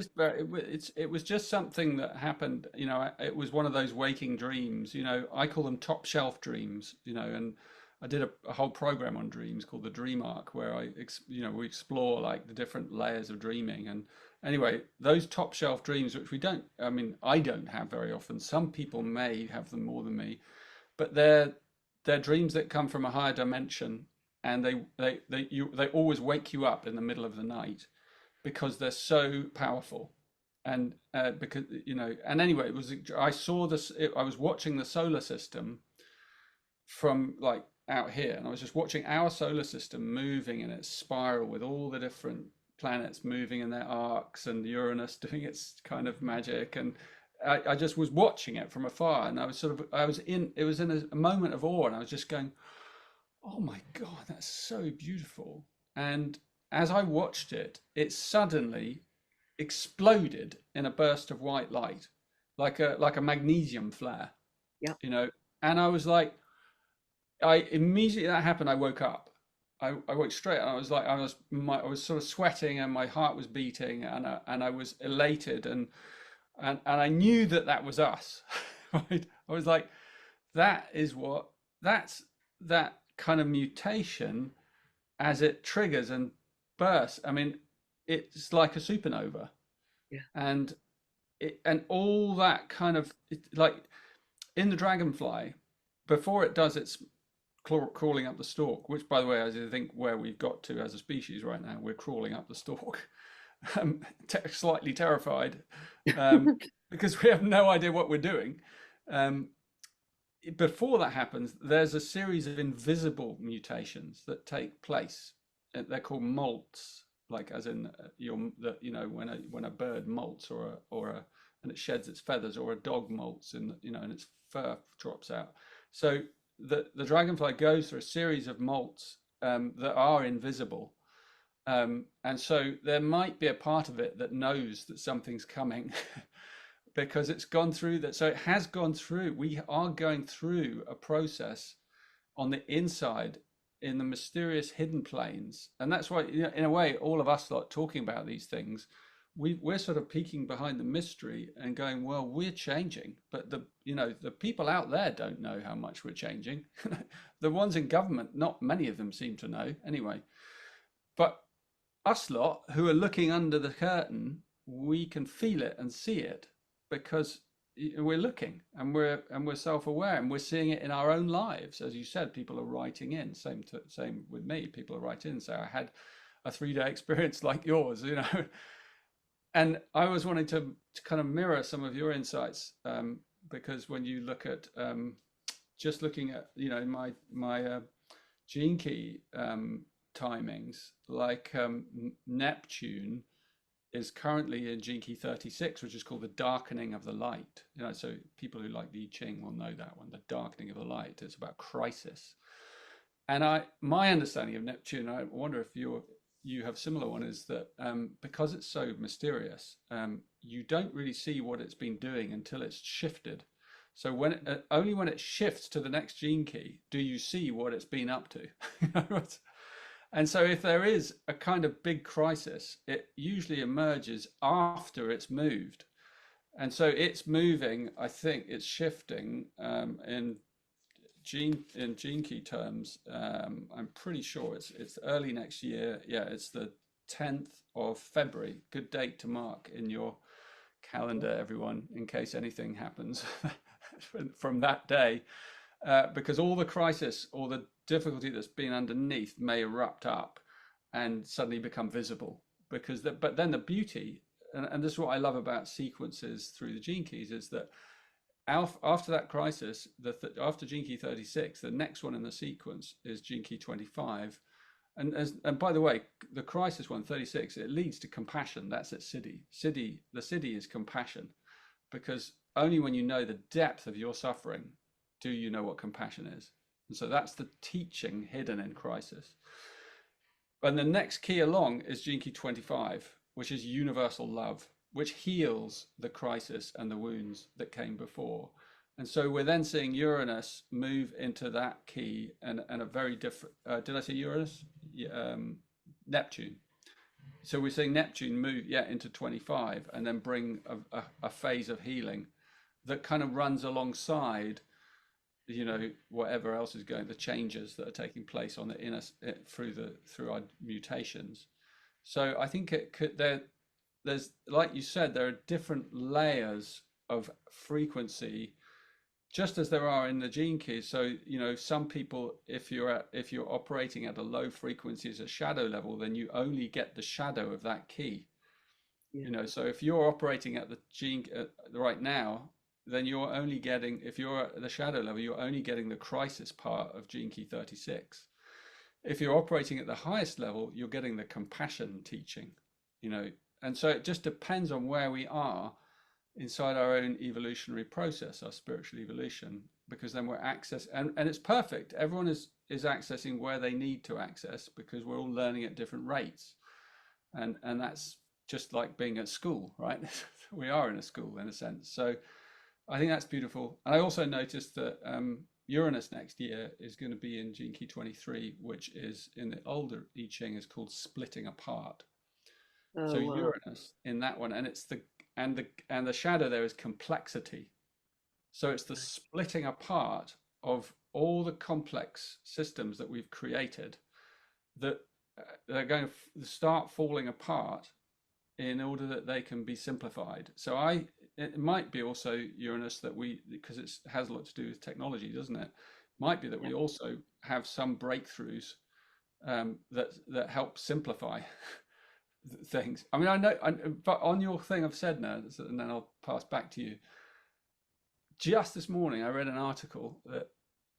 Speaker 3: just it was just something that happened. You know, it was one of those waking dreams. You know, I call them top shelf dreams. You know, and I did a whole program on dreams called the Dream Arc, where we explore like the different layers of dreaming. And anyway, those top shelf dreams, which I don't have very often. Some people may have them more than me, but they're dreams that come from a higher dimension, and they always wake you up in the middle of the night because they're so powerful. And because and anyway, I saw this. I was watching the solar system from like out here, and I was just watching our solar system moving in its spiral with all the different planets moving in their arcs, and Uranus doing its kind of magic. And I just was watching it from afar, and it was in a moment of awe, and I was just going, oh my God, that's so beautiful. And as I watched it, it suddenly exploded in a burst of white light, like a magnesium flare.
Speaker 2: Yeah.
Speaker 3: And I was like, immediately that happened, I woke up. I woke straight, and I was like, I was sort of sweating, and my heart was beating, and I was elated, and I knew that was us. Right? I was like, that's that kind of mutation as it triggers and bursts. I mean, it's like a supernova.
Speaker 2: Yeah.
Speaker 3: And all that kind of, like in the dragonfly, before it does its crawling up the stalk, which by the way, I think where we've got to as a species right now, we're crawling up the stalk. Slightly terrified because we have no idea what we're doing. Before that happens, there's a series of invisible mutations that take place. They're called molts, like as in when a bird molts and it sheds its feathers, or a dog molts and its fur drops out. So the dragonfly goes through a series of molts that are invisible. And so there might be a part of it that knows that something's coming because it's gone through that. So it has gone through. We are going through a process on the inside in the mysterious hidden planes. And that's why, in a way, all of us like talking about these things, we're sort of peeking behind the mystery and going, well, we're changing, but the people out there don't know how much we're changing. The ones in government, not many of them seem to know anyway. But us lot who are looking under the curtain, we can feel it and see it because we're looking and we're self-aware, and we're seeing it in our own lives. As you said, people are writing in. Same with me. People are writing in. So I had a 3-day experience like yours, and I was wanting to kind of mirror some of your insights because when you look at just looking at my gene key timings, like Neptune is currently in Gene Key 36, which is called the darkening of the light. So people who like the I Ching will know that one, the darkening of the light. It's about crisis. And my understanding of Neptune, I wonder if you have similar one, is that because it's so mysterious, you don't really see what it's been doing until it's shifted. So only when it shifts to the next gene key do you see what it's been up to. And so if there is a kind of big crisis, it usually emerges after it's moved. And so it's moving, I think it's shifting in gene key terms. I'm pretty sure it's early next year. Yeah, it's the 10th of February. Good date to mark in your calendar, everyone, in case anything happens from that day. Because all the crisis or the difficulty that's been underneath may erupt up and suddenly become visible. But then the beauty, and this is what I love about sequences through the gene keys, is that after that crisis, after gene key 36, the next one in the sequence is gene key 25. And by the way, the crisis one, 36, it leads to compassion. That's its siddhi. The siddhi is compassion, because only when you know the depth of your suffering do you know what compassion is. And so that's the teaching hidden in crisis. And the next key along is gene key 25, which is universal love, which heals the crisis and the wounds that came before. And so we're then seeing Uranus move into that key and a very different, did I say Uranus? Neptune. So we're seeing Neptune move, into 25 and then bring a phase of healing that kind of runs alongside, whatever else is going, the changes that are taking place on the inner through our mutations. So I think there's, like you said, there are different layers of frequency, just as there are in the gene keys. So some people, if you're operating at a low frequency as a shadow level, then you only get the shadow of that key. So if you're operating at the gene right now, then you're only getting, if you're at the shadow level, you're only getting the crisis part of gene key 36. If you're operating at the highest level, you're getting the compassion teaching, and so it just depends on where we are inside our own evolutionary process, our spiritual evolution, because then we're and it's perfect. Everyone is accessing where they need to access, because we're all learning at different rates. And that's just like being at school, right? We are in a school in a sense. So I think that's beautiful. And I also noticed that Uranus next year is going to be in gene key 23, which is in the older I Ching is called splitting apart. So wow. Uranus in that one, and it's the shadow there is complexity. So it's the splitting apart of all the complex systems that we've created that they're going to start falling apart in order that they can be simplified. So it might be also Uranus that because it has a lot to do with technology, doesn't it? Might be that we also have some breakthroughs that help simplify things. I mean, I know, but on your thing of Sedna, and then I'll pass back to you. Just this morning, I read an article that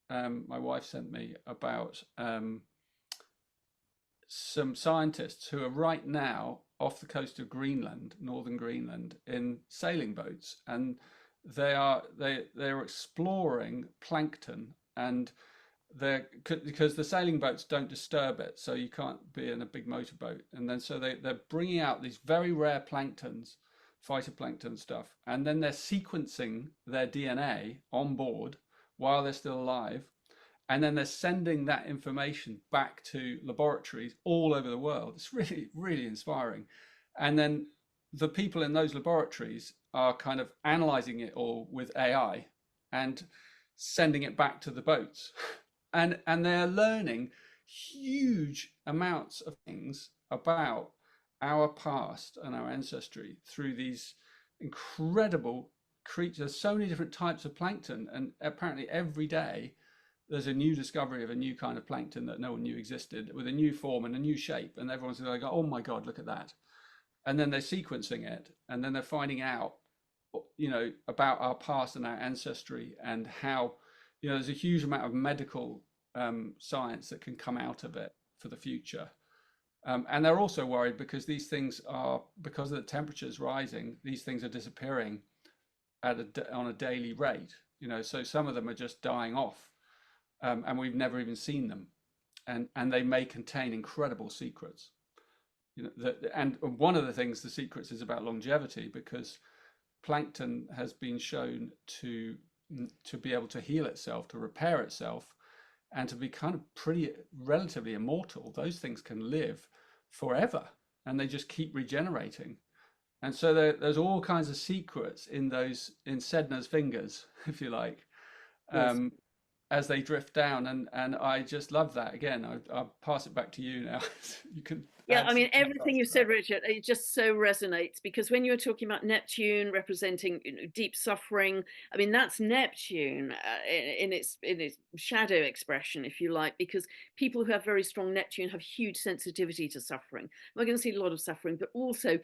Speaker 3: my wife sent me about some scientists who are right now off the coast of Greenland, northern Greenland, in sailing boats, and they're exploring plankton, and because the sailing boats don't disturb it, so you can't be in a big motorboat, and then so they're bringing out these very rare planktons, phytoplankton stuff, and then they're sequencing their DNA on board while they're still alive, and then they're sending that information back to laboratories all over the world. It's really, really inspiring. And then the people in those laboratories are kind of analyzing it all with AI and sending it back to the boats. And they're learning huge amounts of things about our past and our ancestry through these incredible creatures. There's so many different types of plankton, and apparently every day there's a new discovery of a new kind of plankton that no one knew existed, with a new form and a new shape, and everyone's going to go, oh my God, look at that. And then they're sequencing it, and then they're finding out, about our past and our ancestry, and how, there's a huge amount of medical science that can come out of it for the future. And they're also worried because these things are, because of the temperatures rising, these things are disappearing on a daily rate. So some of them are just dying off, and we've never even seen them, and they may contain incredible secrets. And one of the things, the secrets, is about longevity, because plankton has been shown to be able to heal itself, to repair itself, and to be kind of relatively immortal. Those things can live forever, and they just keep regenerating. And so there's all kinds of secrets in Sedna's fingers, if you like,
Speaker 2: Yes.
Speaker 3: as they drift down. And I just love that. Again, I'll pass it back to you now. You can
Speaker 2: Yeah,
Speaker 3: add
Speaker 2: I mean,
Speaker 3: some
Speaker 2: everything you said, Richard, it just so resonates, because when you were talking about Neptune representing deep suffering, I mean, that's Neptune in its shadow expression, if you like, because people who have very strong Neptune have huge sensitivity to suffering. We're going to see a lot of suffering, but also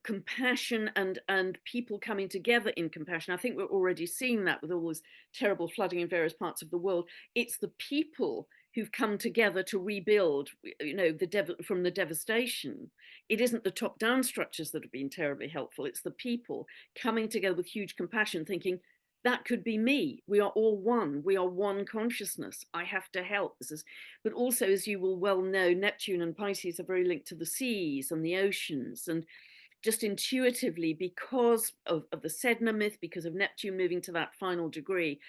Speaker 2: compassion and people coming together in compassion. I think we're already seeing that with all this terrible flooding in various parts of the world. It's the people who've come together to rebuild, from the devastation. It isn't the top-down structures that have been terribly helpful. It's the people coming together with huge compassion, thinking, that could be me. We are all one. We are one consciousness. I have to help. But also, as you will well know, Neptune and Pisces are very linked to the seas and the oceans, and just intuitively, because of the Sedna myth, because of Neptune moving to that final degree,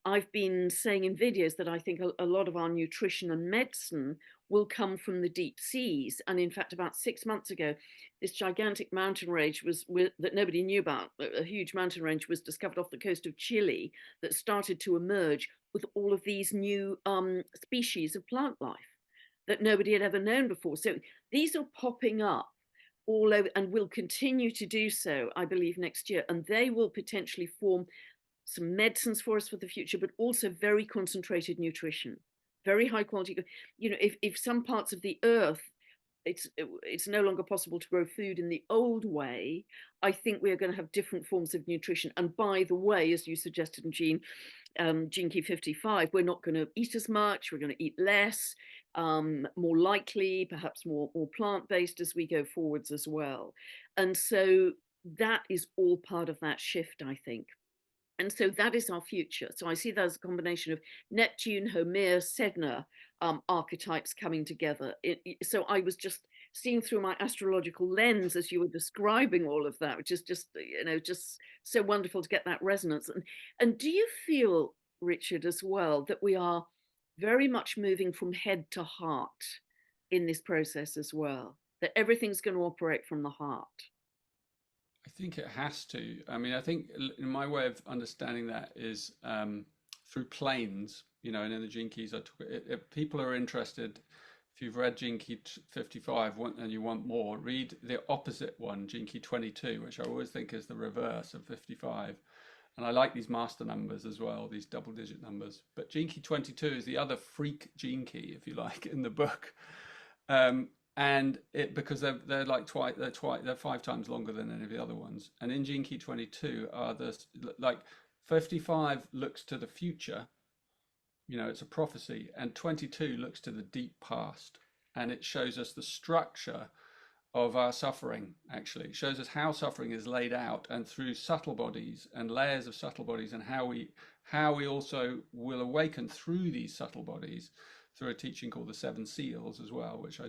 Speaker 2: I've been saying in videos that I think a lot of our nutrition and medicine will come from the deep seas. And in fact, about 6 months ago, this gigantic mountain range that nobody knew about, a huge mountain range, was discovered off the coast of Chile that started to emerge with all of these new species of plant life that nobody had ever known before. So these are popping up all over, and will continue to do so, I believe, next year. And they will potentially form some medicines for us for the future, but also very concentrated nutrition, very high quality. If some parts of the earth, it's no longer possible to grow food in the old way, I think we are going to have different forms of nutrition. And by the way, as you suggested, Gene Key 55, we're not going to eat as much, we're going to eat less, more likely, perhaps more plant-based as we go forwards as well. And so that is all part of that shift, I think. And so that is our future. So I see that as a combination of Neptune, Homer, Sedna archetypes coming together. So I was just seeing through my astrological lens as you were describing all of that, which is just so wonderful to get that resonance. And do you feel, Richard, as well, that we are very much moving from head to heart in this process as well, that everything's going to operate from the heart?
Speaker 3: I think it has to. I mean, I think my way of understanding that is through planes, and in the Gene Keys, if people are interested, if you've read Gene Key 55 and you want more, read the opposite one, Gene Key 22, which I always think is the reverse of 55. And I like these master numbers as well, these double-digit numbers. But Gene Key 22 is the other freak Gene Key, if you like, in the book. And because they're like they're 5 times longer than any of the other ones. And in Gene Key 22 are like 55 looks to the future, it's a prophecy, and 22 looks to the deep past, and it shows us the structure of our suffering. Actually, it shows us how suffering is laid out, and through subtle bodies and layers of subtle bodies, and how we also will awaken through these subtle bodies through a teaching called the Seven Seals as well, which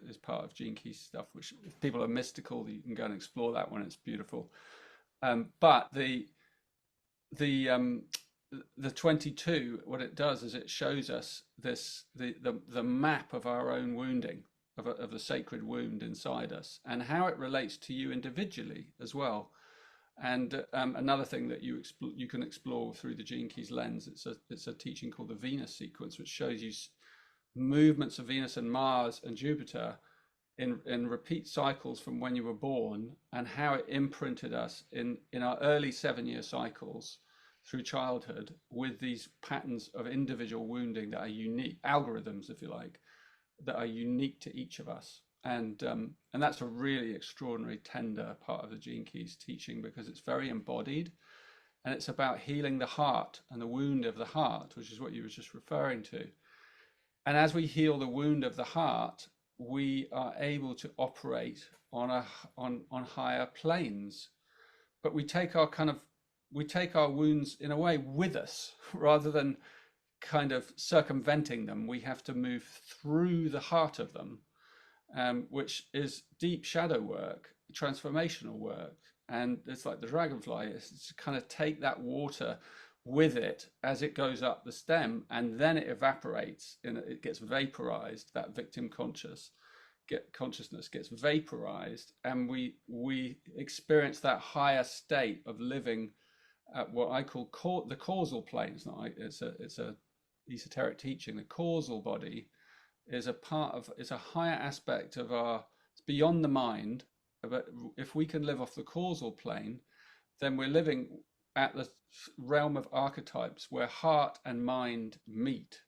Speaker 3: is part of Gene Key stuff, which if people are mystical, you can go and explore that one. It's beautiful. But the 22, what it does is it shows us the map of our own wounding, of the sacred wound inside us, and how it relates to you individually as well. And another thing that you can explore through the Gene Keys lens, it's a teaching called the Venus sequence, which shows you movements of Venus and Mars and Jupiter in repeat cycles from when you were born, and how it imprinted us in our early 7-year cycles through childhood with these patterns of individual wounding that are unique, algorithms, if you like, that are unique to each of us. And that's a really extraordinary, tender part of the Gene Keys teaching, because it's very embodied, and it's about healing the heart and the wound of the heart, which is what you were just referring to. And as we heal the wound of the heart, we are able to operate on higher planes, but we take our wounds in a way with us rather than kind of circumventing them. We have to move through the heart of them, which is deep shadow work, transformational work. And it's like the dragonfly, it's to kind of take that water with it as it goes up the stem, and then it evaporates and it gets vaporized. That victim consciousness gets vaporized, and we experience that higher state of living at what I call the causal plane. It's a esoteric teaching. The causal body is it's a higher aspect of it's beyond the mind. But if we can live off the causal plane, then we're living at the realm of archetypes where heart and mind meet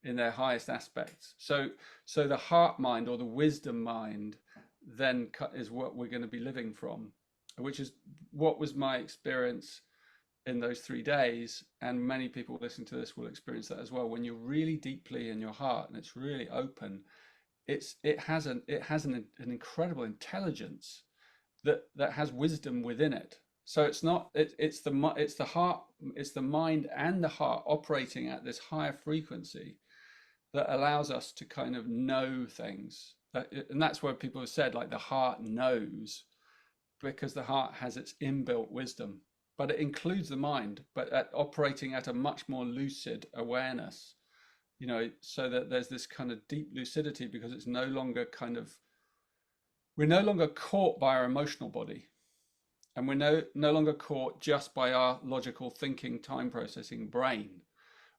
Speaker 3: in their highest aspects. So the heart mind, or the wisdom mind, then is what we're going to be living from, which is what was my experience in those 3 days. And many people listening to this will experience that as well. When you're really deeply in your heart and it's really open, it has an incredible intelligence that has wisdom within it. So it's the heart, it's the mind and the heart operating at this higher frequency that allows us to kind of know things. And that's where people have said, like, the heart knows, because the heart has its inbuilt wisdom, but it includes the mind, but operating at a much more lucid awareness, so that there's this kind of deep lucidity, because it's no longer we're no longer caught by our emotional body, and we're no longer caught just by our logical thinking, time processing brain.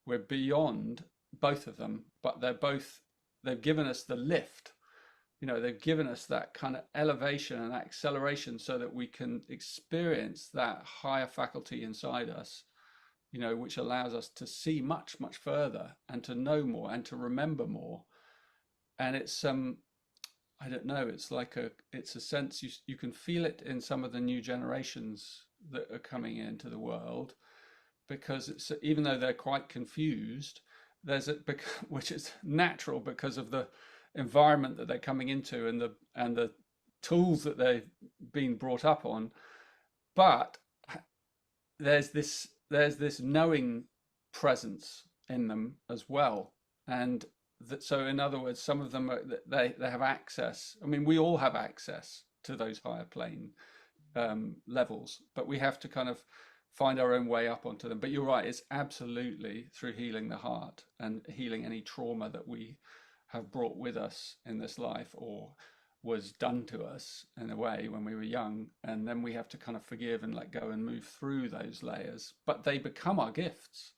Speaker 3: We're beyond both of them, but they've given us the lift. They've given us that kind of elevation and acceleration so that we can experience that higher faculty inside us, which allows us to see much, much further, and to know more, and to remember more. And it's I don't know, it's a sense you can feel it in some of the new generations that are coming into the world, because even though they're quite confused, which is natural because of the environment that they're coming into and the tools that they've been brought up on. But there's this knowing presence in them as well. And so in other words, some of them they have access. I mean, we all have access to those higher plane levels, but we have to kind of find our own way up onto them. But you're right, it's absolutely through healing the heart and healing any trauma that we have brought with us in this life, or was done to us in a way when we were young, and then we have to kind of forgive and let go and move through those layers. But they become our gifts.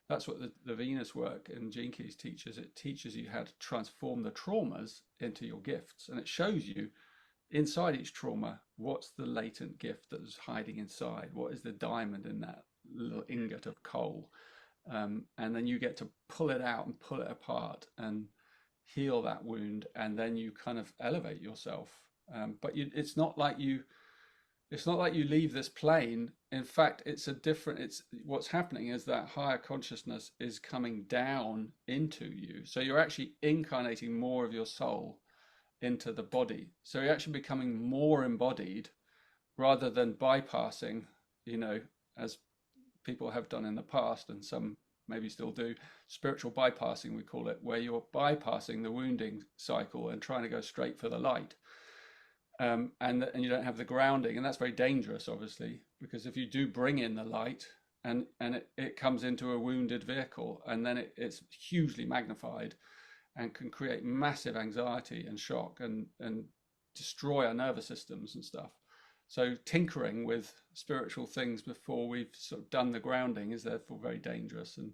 Speaker 3: That's what the Venus work in Gene Keys teaches. It teaches you how to transform the traumas into your gifts, and it shows you inside each trauma what's the latent gift that is hiding inside, what is the diamond in that little ingot of coal, and then you get to pull it out and pull it apart and heal that wound, and then you kind of elevate yourself. But it's not like you leave this plane. In fact, it's what's happening is that higher consciousness is coming down into you. So you're actually incarnating more of your soul into the body. So you're actually becoming more embodied, rather than bypassing, as people have done in the past, and some maybe still do, spiritual bypassing, we call it, where you're bypassing the wounding cycle and trying to go straight for the light. And you don't have the grounding, and that's very dangerous, obviously, because if you do bring in the light and it comes into a wounded vehicle, and then it's hugely magnified and can create massive anxiety and shock and destroy our nervous systems and stuff. So tinkering with spiritual things before we've sort of done the grounding is therefore very dangerous. And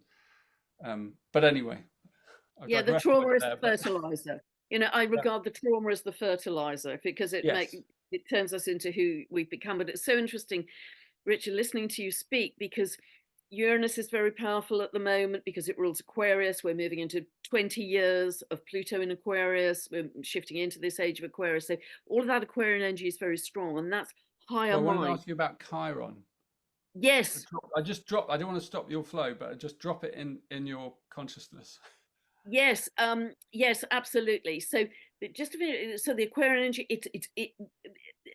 Speaker 3: but anyway,
Speaker 2: yeah, the trauma is the fertilizer. I regard the trauma as the fertilizer, because it turns us into who we've become. But it's so interesting, Richard, listening to you speak, because Uranus is very powerful at the moment because it rules Aquarius. We're moving into 20 years of Pluto in Aquarius. We're shifting into this age of Aquarius. So all of that Aquarian energy is very strong, and that's higher mind.
Speaker 3: I want to ask you about Chiron.
Speaker 2: Yes.
Speaker 3: I don't want to stop your flow, but I just drop it in your consciousness.
Speaker 2: Yes, yes, absolutely. So just a minute. So the Aquarian energy,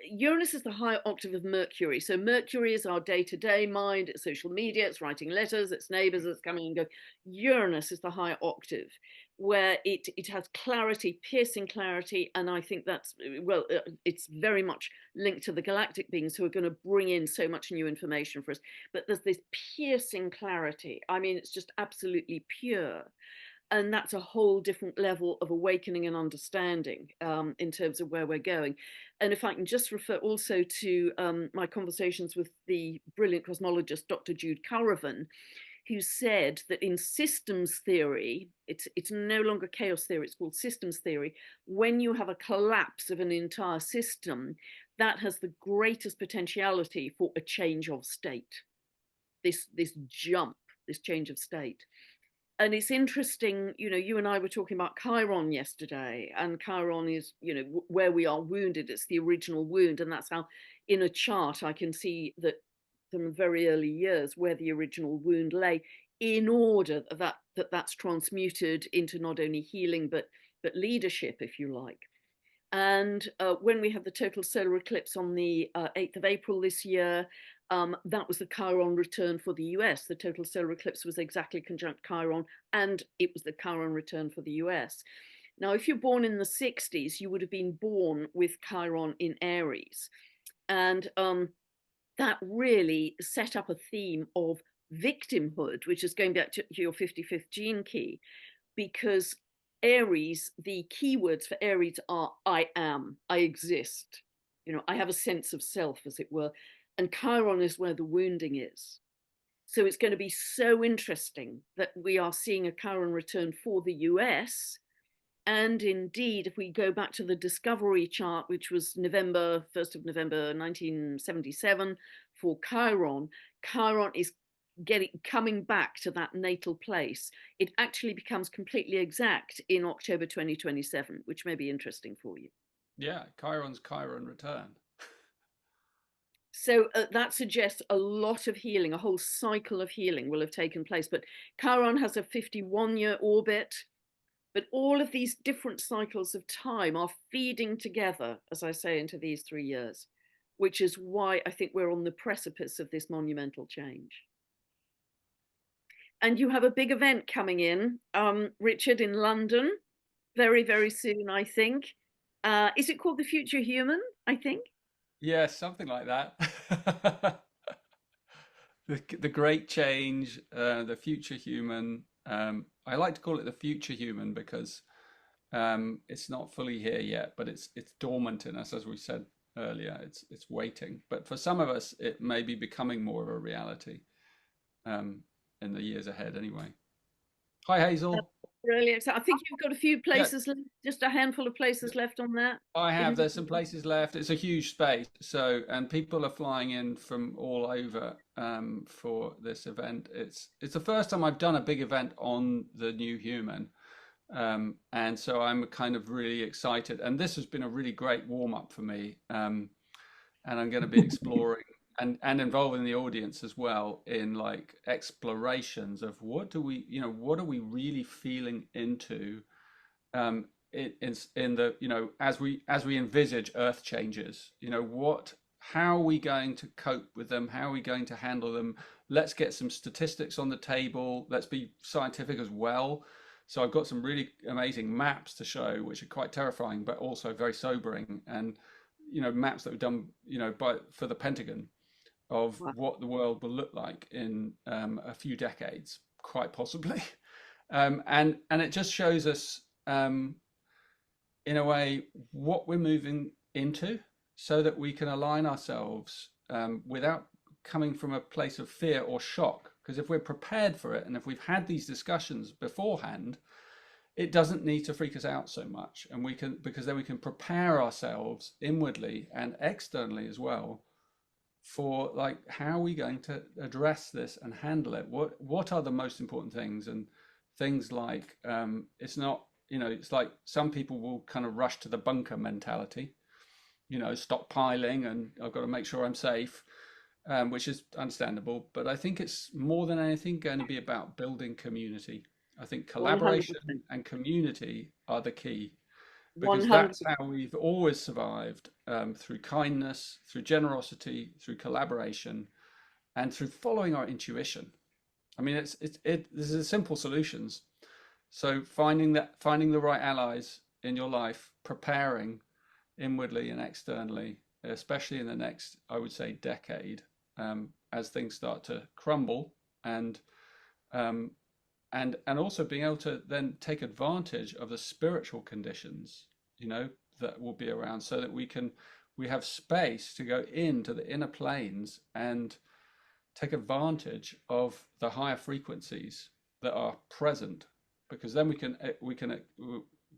Speaker 2: Uranus is the higher octave of Mercury. So Mercury is our day-to-day mind, it's social media, it's writing letters, it's neighbors, it's coming and going. Uranus is the higher octave, where it has clarity, piercing clarity, and I think that's, well, it's very much linked to the galactic beings who are going to bring in so much new information for us. But there's this piercing clarity. I mean, it's just absolutely pure. And that's a whole different level of awakening and understanding in terms of where we're going. And if I can just refer also to my conversations with the brilliant cosmologist, Dr. Jude Currivan, who said that in systems theory, it's no longer chaos theory, it's called systems theory. When you have a collapse of an entire system, that has the greatest potentiality for a change of state, this jump, this change of state. And it's interesting, you know, you and I were talking about Chiron yesterday, and Chiron is, you know, where we are wounded, it's the original wound. And that's how in a chart I can see that from very early years where the original wound lay, in order that's transmuted into not only healing but leadership, if you like. And when we had the total solar eclipse on the 8th of April this year, that was the Chiron return for the US. The total solar eclipse was exactly conjunct Chiron, and it was the Chiron return for the US. Now, if you're born in the 60s, you would have been born with Chiron in Aries. And that really set up a theme of victimhood, which is going back to your 55th gene key, because Aries, the keywords for Aries are I am, I exist. You know, I have a sense of self, as it were. And Chiron is where the wounding is. So it's going to be so interesting that we are seeing a Chiron return for the US. And indeed, if we go back to the discovery chart, which was 1st of November 1977 for Chiron, Chiron is coming back to that natal place. It actually becomes completely exact in October 2027, which may be interesting for you.
Speaker 3: Yeah, Chiron's Chiron return.
Speaker 2: So that suggests a lot of healing, a whole cycle of healing will have taken place. But Chiron has a 51-year orbit. But all of these different cycles of time are feeding together, as I say, into these 3 years, which is why I think we're on the precipice of this monumental change. And you have a big event coming in, Richard, in London, very, very soon, I think. Is it called The Future Human, I think?
Speaker 3: Yeah, something like that. The Great Change, the Future Human. I like to call it the Future Human because it's not fully here yet, but it's dormant in us, as we said earlier. It's waiting. But for some of us, it may be becoming more of a reality in the years ahead. Anyway. Hi, Hazel.
Speaker 2: Really exciting. I think you've got a few places,
Speaker 3: Yeah.
Speaker 2: just a handful of places left on that.
Speaker 3: I have. There's some places left. It's a huge space. So, and people are flying in from all over for this event. It's the first time I've done a big event on the new human. And so I'm kind of really excited. And this has been a really great warm up for me. And I'm going to be exploring and involving the audience as well in like explorations of what are we really feeling into in the, you know, as we envisage Earth changes, you know, how are we going to cope with them? How are we going to handle them? Let's get some statistics on the table. Let's be scientific as well. So I've got some really amazing maps to show, which are quite terrifying, but also very sobering. And, you know, maps that were done, you know, for the Pentagon of what the world will look like in a few decades, quite possibly. And it just shows us, in a way, what we're moving into so that we can align ourselves without coming from a place of fear or shock. Because if we're prepared for it and if we've had these discussions beforehand, it doesn't need to freak us out so much. And because then we can prepare ourselves inwardly and externally as well for like, how are we going to address this and handle it? What are the most important things? And things like, it's not, you know, it's like some people will kind of rush to the bunker mentality, you know, stockpiling and I've got to make sure I'm safe, which is understandable. But I think it's more than anything going to be about building community. I think collaboration 100%. And community are the key. because
Speaker 2: 100.
Speaker 3: that's how we've always survived, through kindness, through generosity, through collaboration, and through following our intuition. I mean, this is simple solutions. So finding the right allies in your life, preparing inwardly and externally, especially in the next, I would say, decade, as things start to crumble, and um, and also being able to then take advantage of the spiritual conditions, that will be around, so that we have space to go into the inner planes and take advantage of the higher frequencies that are present, because then we can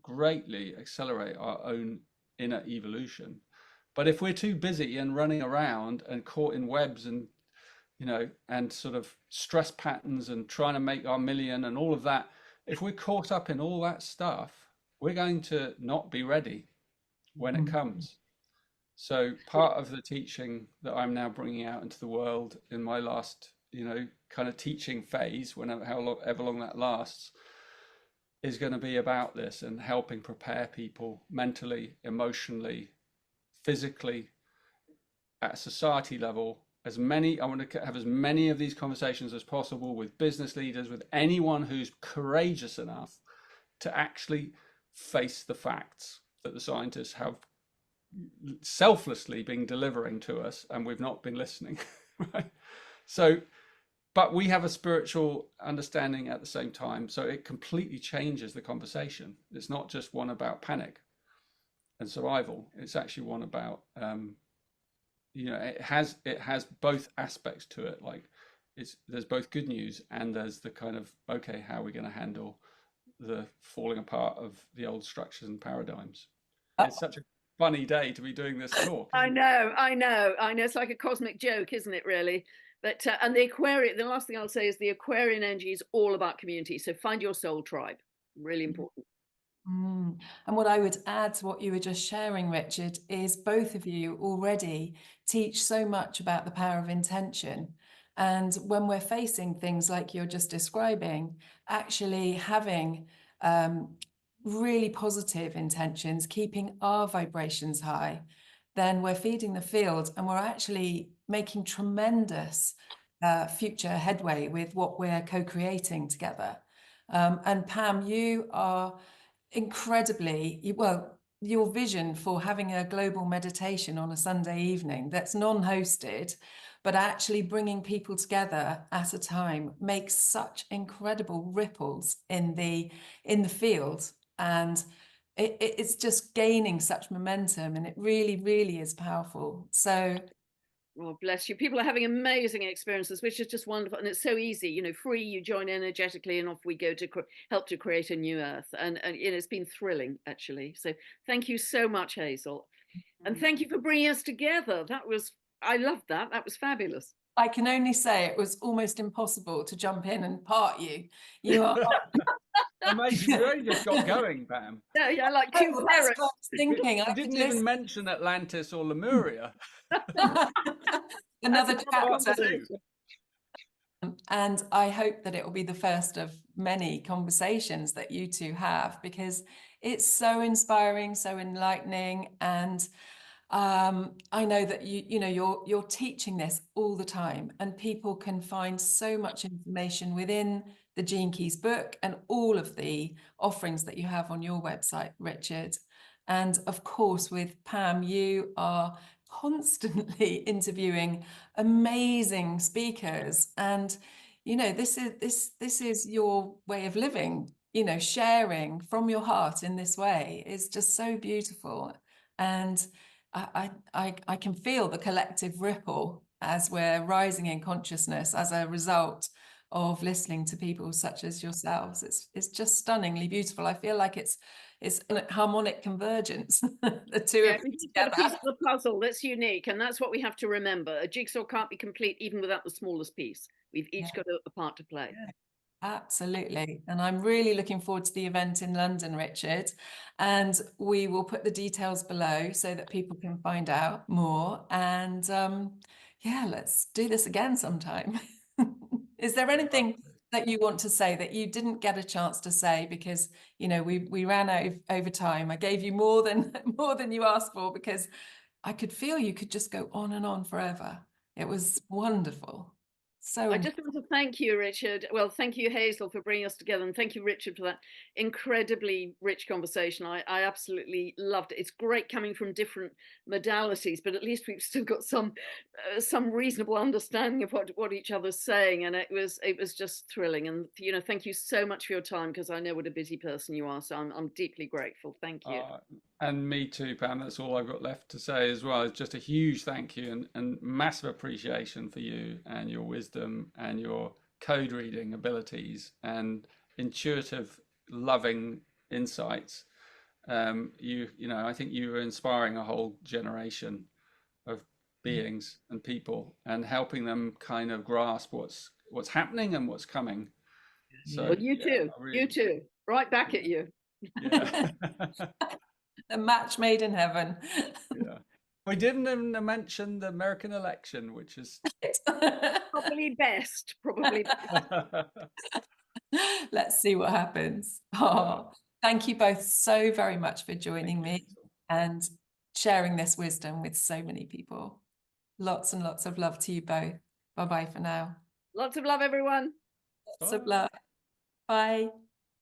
Speaker 3: greatly accelerate our own inner evolution. But if we're too busy and running around and caught in webs and and sort of stress patterns and trying to make our million and all of that, if we're caught up in all that stuff, we're going to not be ready when it comes. So part of the teaching that I'm now bringing out into the world in my last, kind of teaching phase, however long that lasts, is going to be about this and helping prepare people mentally, emotionally, physically, at a society level. I want to have as many of these conversations as possible with business leaders, with anyone who's courageous enough to actually face the facts that the scientists have selflessly been delivering to us, and we've not been listening. Right? So, but we have a spiritual understanding at the same time, so it completely changes the conversation. It's not just one about panic and survival. It's actually one about it has both aspects to it. Like, there's both good news, and there's the kind of, okay, how are we going to handle the falling apart of the old structures and paradigms? It's such a funny day to be doing this talk.
Speaker 2: I know. It's like a cosmic joke, isn't it, really? But and the Aquarian, the last thing I'll say is the Aquarian energy is all about community. So find your soul tribe. Really important.
Speaker 1: And what I would add to what you were just sharing, Richard, is both of you already teach so much about the power of intention. And when we're facing things like you're just describing, actually having really positive intentions, keeping our vibrations high, then we're feeding the field, and we're actually making tremendous future headway with what we're co-creating together. And Pam, you are incredibly well, your vision for having a global meditation on a Sunday evening that's non-hosted, but actually bringing people together at a time, makes such incredible ripples in the field, and it's just gaining such momentum, and it really, really is powerful. So
Speaker 2: oh, bless you. People are having amazing experiences, which is just wonderful. And it's so easy, free, you join energetically, and off we go to help to create a new earth. And it's been thrilling, actually. So thank you so much, Hazel. And thank you for bringing us together. I loved that. That was fabulous.
Speaker 1: I can only say it was almost impossible to jump in and part you. You are
Speaker 3: amazing. You only just got going, Pam.
Speaker 2: Yeah, like two
Speaker 1: that's
Speaker 2: parrots.
Speaker 1: what I was thinking.
Speaker 3: We didn't even mention Atlantis or Lemuria.
Speaker 1: Another chapter.
Speaker 3: Two.
Speaker 1: And I hope that it will be the first of many conversations that you two have, because it's so inspiring, so enlightening, and I know that you're teaching this all the time, and people can find so much information within the Gene Keys book and all of the offerings that you have on your website, Richard. And of course, with Pam, you are constantly interviewing amazing speakers, and this is your way of living. Sharing from your heart in this way is just so beautiful, and I can feel the collective ripple as we're rising in consciousness as a result of listening to people such as yourselves. It's just stunningly beautiful. I feel like it's a harmonic convergence. The two of them
Speaker 2: together. A piece of the puzzle that's unique, and that's what we have to remember. A jigsaw can't be complete even without the smallest piece. We've each got a part to play.
Speaker 1: Yeah. Absolutely. And I'm really looking forward to the event in London, Richard. And we will put the details below so that people can find out more. And let's do this again sometime. Is there anything that you want to say that you didn't get a chance to say because, you know, we ran out over time. I gave you more than you asked for because I could feel you could just go on and on forever. It was wonderful. So
Speaker 2: I just want to thank you, Richard. Well, thank you, Hazel, for bringing us together. And thank you, Richard, for that incredibly rich conversation. I absolutely loved it. It's great coming from different modalities, but at least we've still got some reasonable understanding of what each other's saying. And it was just thrilling. And, you know, thank you so much for your time, because I know what a busy person you are. So I'm deeply grateful. Thank you.
Speaker 3: And me too, Pam. That's all I've got left to say as well. It's just a huge thank you and massive appreciation for you and your wisdom and your code reading abilities and intuitive, loving insights. You know, I think you are inspiring a whole generation of beings and people and helping them kind of grasp what's happening and what's coming. So,
Speaker 2: well, you too.
Speaker 3: really,
Speaker 2: You too. Right back at you.
Speaker 3: Yeah.
Speaker 1: a match made in heaven.
Speaker 3: Yeah. We didn't even mention the American election, which is
Speaker 2: Probably best. Probably best.
Speaker 1: Let's see what happens. Oh, thank you both so very much for joining me and sharing this wisdom with so many people. Lots and lots of love to you both. Bye-bye for now.
Speaker 2: Lots of love, everyone.
Speaker 1: Lots of love. Bye.